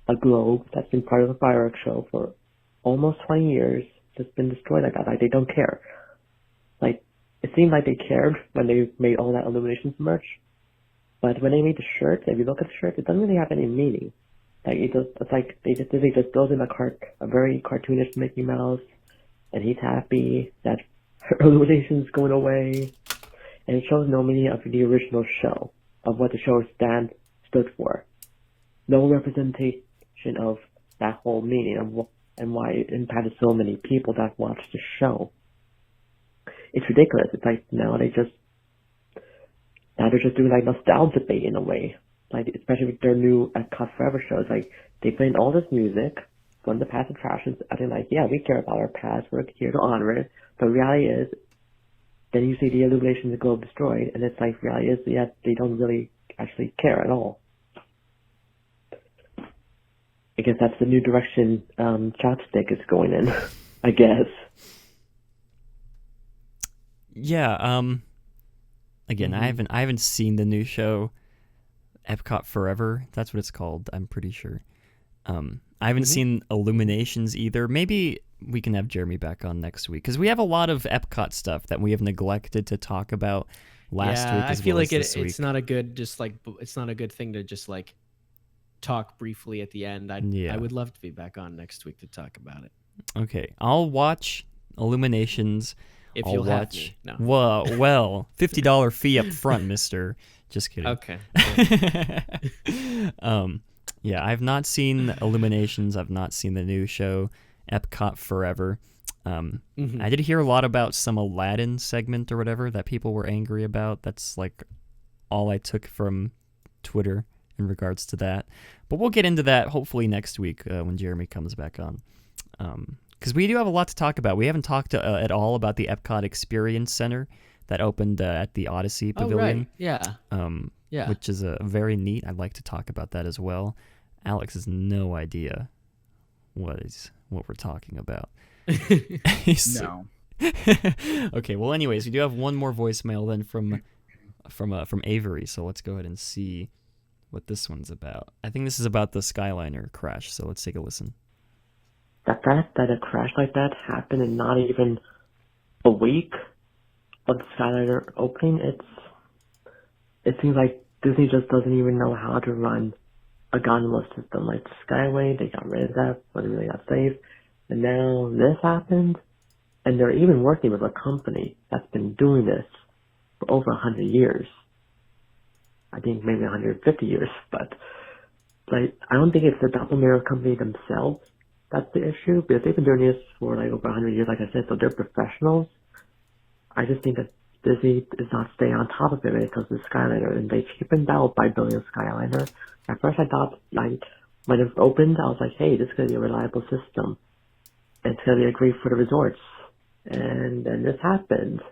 L: a globe that's been part of a fireworks show for almost 20 years just been destroyed like that. Like they don't care. Like it seemed like they cared when they made all that Illuminations merch, But when they made the shirt, if you look at the shirt, it doesn't really have any meaning. Like it's like Disney just built in a very cartoonish Mickey Mouse, and he's happy that illumination's going away, and it shows no meaning of the original show, of what the show stood for. No representation of that whole meaning and why it impacted so many people that watched the show. It's ridiculous. It's like now they're just doing like nostalgia bait in a way. Like especially with their new Cut Forever shows, like they play in all this music from the past attractions, and they're like, yeah, we care about our past, we're here to honor it. But reality is, then you see the illumination of the globe destroyed, and it's like reality is, yeah, they don't really actually care at all. I guess that's the new direction Chopstick is going in, I guess.
F: Yeah. Again, I haven't seen the new show, Epcot Forever. That's what it's called. I'm pretty sure. I haven't seen Illuminations either. Maybe we can have Jeremy back on next week because we have a lot of Epcot stuff that we have neglected to talk about last week.
H: I feel like
F: it's
H: not a good it's not a good thing to just like talk briefly at the end. I would love to be back on next week to talk about it.
F: Okay, I'll watch Illuminations.
H: If you'll have me. No.
F: Well, $50 fee up front, mister. Just kidding.
H: Okay.
F: Yeah, I've not seen Illuminations. I've not seen the new show, Epcot Forever. I did hear a lot about some Aladdin segment or whatever that people were angry about. That's like all I took from Twitter in regards to that. But we'll get into that hopefully next week when Jeremy comes back on. Because we do have a lot to talk about. We haven't talked at all about the Epcot Experience Center that opened at the Odyssey Pavilion.
H: Oh, right. Yeah.
F: Which is very neat. I'd like to talk about that as well. Alex has no idea what we're talking about.
G: No.
F: Okay. Well, anyways, we do have one more voicemail then from Avery. So let's go ahead and see what this one's about. I think this is about the Skyliner crash. So let's take a listen.
L: The fact that a crash like that happened in not even a week of the Skyliner opening, it seems like Disney just doesn't even know how to run a gondola system. Like Skyway, they got rid of that, wasn't really that safe. And now this happened, and they're even working with a company that's been doing this for over 100 years. I think maybe 150 years, but like I don't think it's the Double Mirror company themselves that's the issue, because they've been doing this for like over 100 years, like I said, so they're professionals. I just think that Disney is not staying on top of it when it comes to Skyliner, and they cheapened out by building a Skyliner. At first I thought, like, when it opened, I was like, hey, this is going to be a reliable system. It's going to be great for the resorts. And then this happened.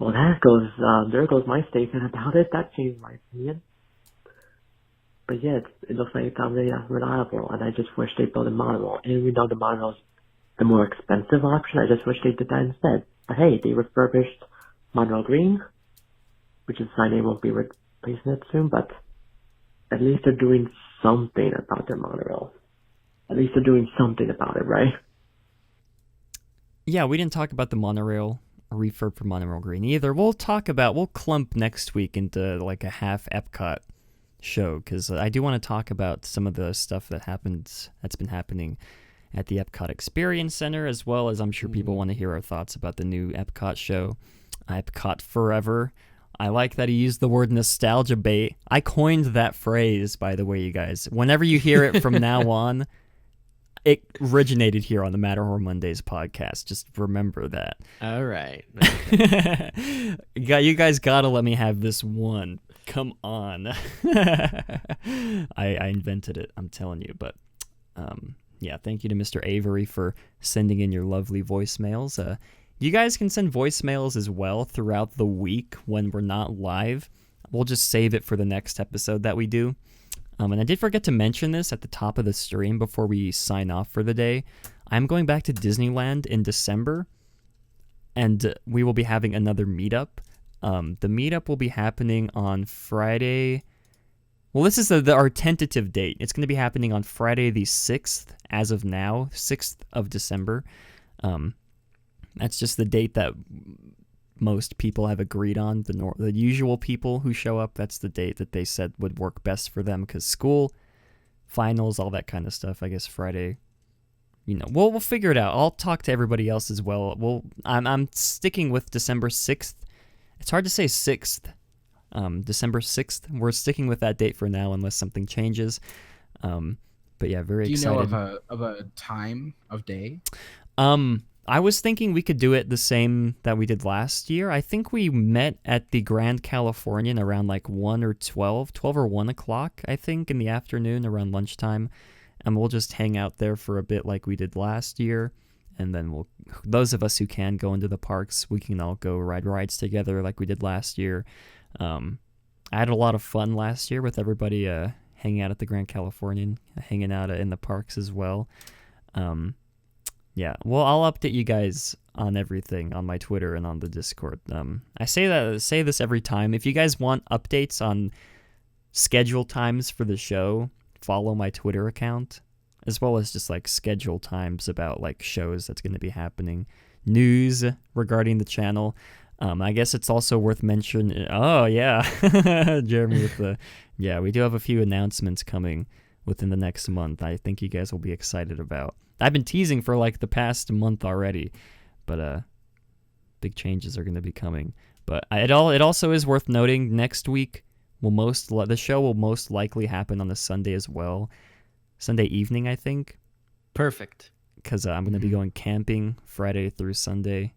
L: Well, there goes my statement about it. That changed my opinion. But yeah, it looks like it's not really that reliable, and I just wish they built a monorail. And we know the monorail's the more expensive option. I just wish they did that instead. But hey, they refurbished Monorail Green, which is fine. They won't be replacing it soon, but at least they're doing something about their monorail. At least they're doing something about it, right?
F: Yeah, we didn't talk about the monorail refurb for Monorail Green either. We'll clump next week into like a half Epcot show, because I do want to talk about some of the stuff that's been happening at the Epcot Experience Center, as well as I'm sure people want to hear our thoughts about the new Epcot show, Epcot Forever. I like that he used the word nostalgia bait. I coined that phrase, by the way, you guys. Whenever you hear it from now on, it originated here on the Matterhorn Mondays podcast. Just remember that.
H: All right.
F: You guys gotta let me have this one. Come on. I invented it, I'm telling you. But yeah, thank you to Mr. Avery for sending in your lovely voicemails. You guys can send voicemails as well throughout the week when we're not live. We'll just save it for the next episode that we do. And I did forget to mention this at the top of the stream before we sign off for the day. I'm going back to Disneyland in December, and we will be having another meetup. The meetup will be happening on Friday. Well, this is our tentative date. It's going to be happening on Friday the 6th, as of now, 6th of December. That's just the date that most people have agreed on. The usual people who show up, that's the date that they said would work best for them because school, finals, all that kind of stuff. I guess Friday. We'll figure it out. I'll talk to everybody else as well. I'm sticking with December 6th. It's hard to say 6th. December 6th. We're sticking with that date for now unless something changes. But yeah, very excited.
G: Do you know of a time of day?
F: I was thinking we could do it the same that we did last year. I think we met at the Grand Californian around like 1 or 12 or 1 o'clock, I think, in the afternoon around lunchtime. And we'll just hang out there for a bit like we did last year. And then those of us who can go into the parks, we can all go ride rides together like we did last year. I had a lot of fun last year with everybody hanging out at the Grand Californian, hanging out in the parks as well. Yeah, well, I'll update you guys on everything on my Twitter and on the Discord. I say this every time. If you guys want updates on schedule times for the show, follow my Twitter account, as well as just like schedule times about like shows that's going to be happening, news regarding the channel. I guess it's also worth mentioning. Oh yeah, Jeremy with the we do have a few announcements coming within the next month. I think you guys will be excited about. I've been teasing for like the past month already, but big changes are going to be coming. But it also is worth noting next week the show will most likely happen on a Sunday as well, Sunday evening I think.
H: Perfect.
F: Because I'm going to be going camping Friday through Sunday.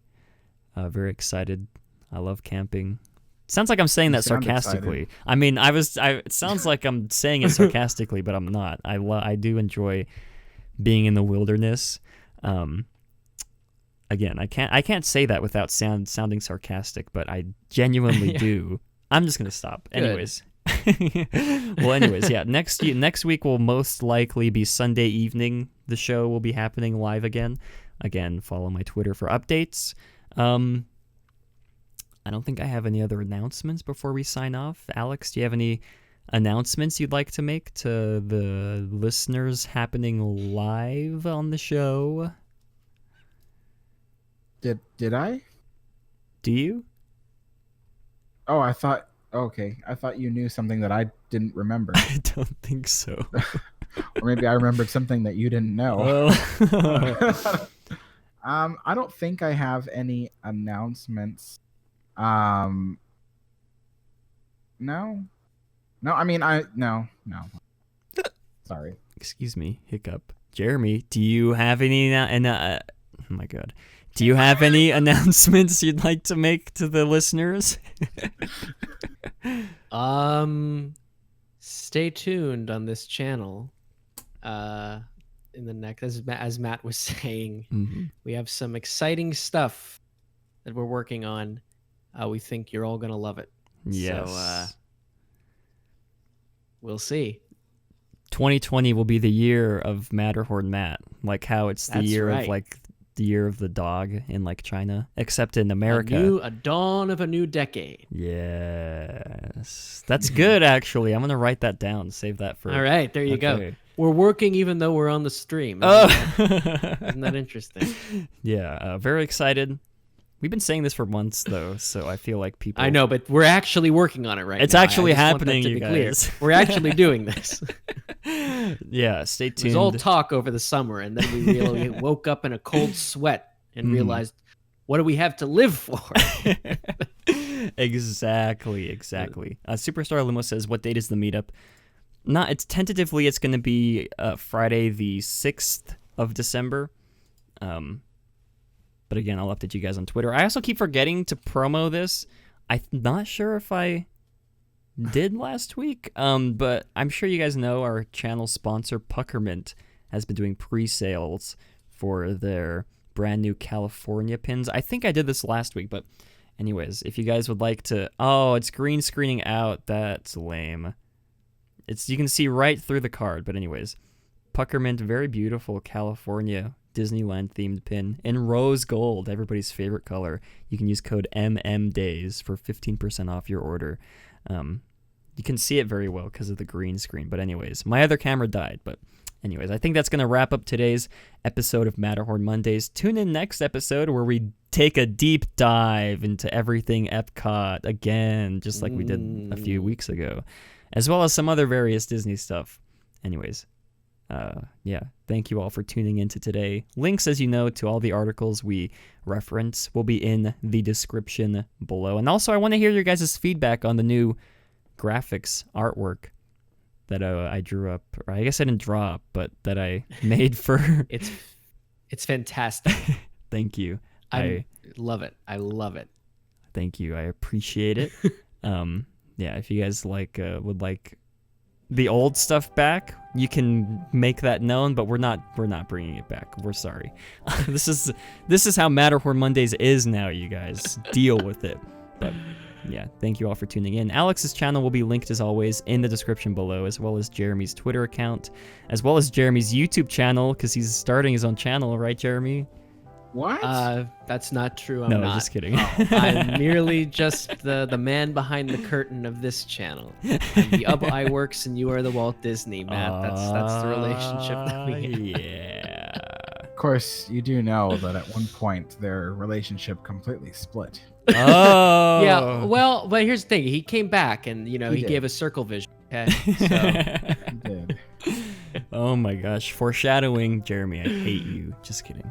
F: Very excited. I love camping. Sounds like I'm saying that sarcastically.
G: Excited.
F: I mean, it sounds like I'm saying it sarcastically, but I'm not. I do enjoy being in the wilderness. Again, I can't say that without sounding sarcastic, but I genuinely do. I'm just gonna stop.
H: Good.
F: Anyways. Yeah. Next week will most likely be Sunday evening. The show will be happening live again. Again, follow my Twitter for updates. I don't think I have any other announcements before we sign off. Alex, do you have any announcements you'd like to make to the listeners happening live on the show?
G: Did I?
F: Do you?
G: Oh, I thought you knew something that I didn't remember.
F: I don't think so.
G: Or maybe I remembered something that you didn't know. I don't think I have any announcements. No. I mean, no. Sorry.
F: Excuse me, hiccup. Jeremy, do you have any oh my god. Do you have any announcements you'd like to make to the listeners?
H: Stay tuned on this channel. In the next, as Matt was saying, we have some exciting stuff that we're working on. We think you're all gonna love it.
F: Yes.
H: So we'll see.
F: 2020 will be the year of Matterhorn Matt, like how it's the year of like the year of the dog in like China, except in America.
H: A dawn of a new decade.
F: Yes, that's good. Actually, I'm gonna write that down. Save that for.
H: All right, there you go. We're working even though we're on the stream. Isn't that interesting?
F: Yeah, very excited. We've been saying this for months though, so I feel like people.
H: I know, but we're actually working on it right now.
F: It's actually happening, you
H: guys.
F: Clear.
H: We're actually doing this.
F: Yeah, stay tuned.
H: It was all talk over the summer, and then we really woke up in a cold sweat and realized, what do we have to live for?
F: Exactly. Superstar Limo says, what date is the meetup? It's tentatively it's going to be Friday the 6th of December. But again, I'll update you guys on Twitter. I also keep forgetting to promo this. I'm not sure if I did last week, but I'm sure you guys know our channel sponsor, Puckermint, has been doing pre-sales for their brand new California pins. I think I did this last week, but anyways, if you guys would like to... Oh, it's green screening out. That's lame. You can see right through the card, but anyways. Puckermint, very beautiful California Disneyland themed pin in rose gold, everybody's favorite color. You can use code MMDays for 15% off your order. You can see it very well because of the green screen. But anyways, my other camera died. But anyways, I think that's going to wrap up today's episode of Matterhorn Mondays. Tune in next episode where we take a deep dive into everything Epcot again, just like we did a few weeks ago, as well as some other various Disney stuff. Anyways, yeah, thank you all for tuning into today. Links, as you know, to all the articles we reference will be in the description below. And also, I want to hear your guys' feedback on the new graphics artwork that I drew up, or I guess I didn't draw up, but that I made for...
H: It's fantastic.
F: Thank you.
H: I love it. I love it.
F: Thank you. I appreciate it. Yeah, if you guys would like the old stuff back, you can make that known, but we're not bringing it back. We're sorry. This is how Matterhorn Mondays is now, you guys. Deal with it. But yeah, thank you all for tuning in. Alex's channel will be linked as always in the description below, as well as Jeremy's Twitter account, as well as Jeremy's YouTube channel, because he's starting his own channel, right, Jeremy?
G: What?
H: That's not true. I'm not.
F: Just kidding.
H: I'm merely just the man behind the curtain of this channel. I'm the Ub Iwerks and you are the Walt Disney, Matt. That's the relationship that we have.
F: Yeah.
G: Of course, you do know that at one point their relationship completely split.
F: Oh.
H: Yeah. Well, but here's the thing. He came back and he
G: did.
H: gave a circle vision. Okay. So.
G: He did.
F: Oh my gosh, foreshadowing. Jeremy, I hate you. Just kidding.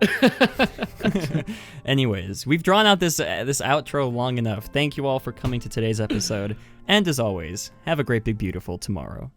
F: Anyways, we've drawn out this outro long enough. Thank you all for coming to today's episode, and as always, have a great big beautiful tomorrow.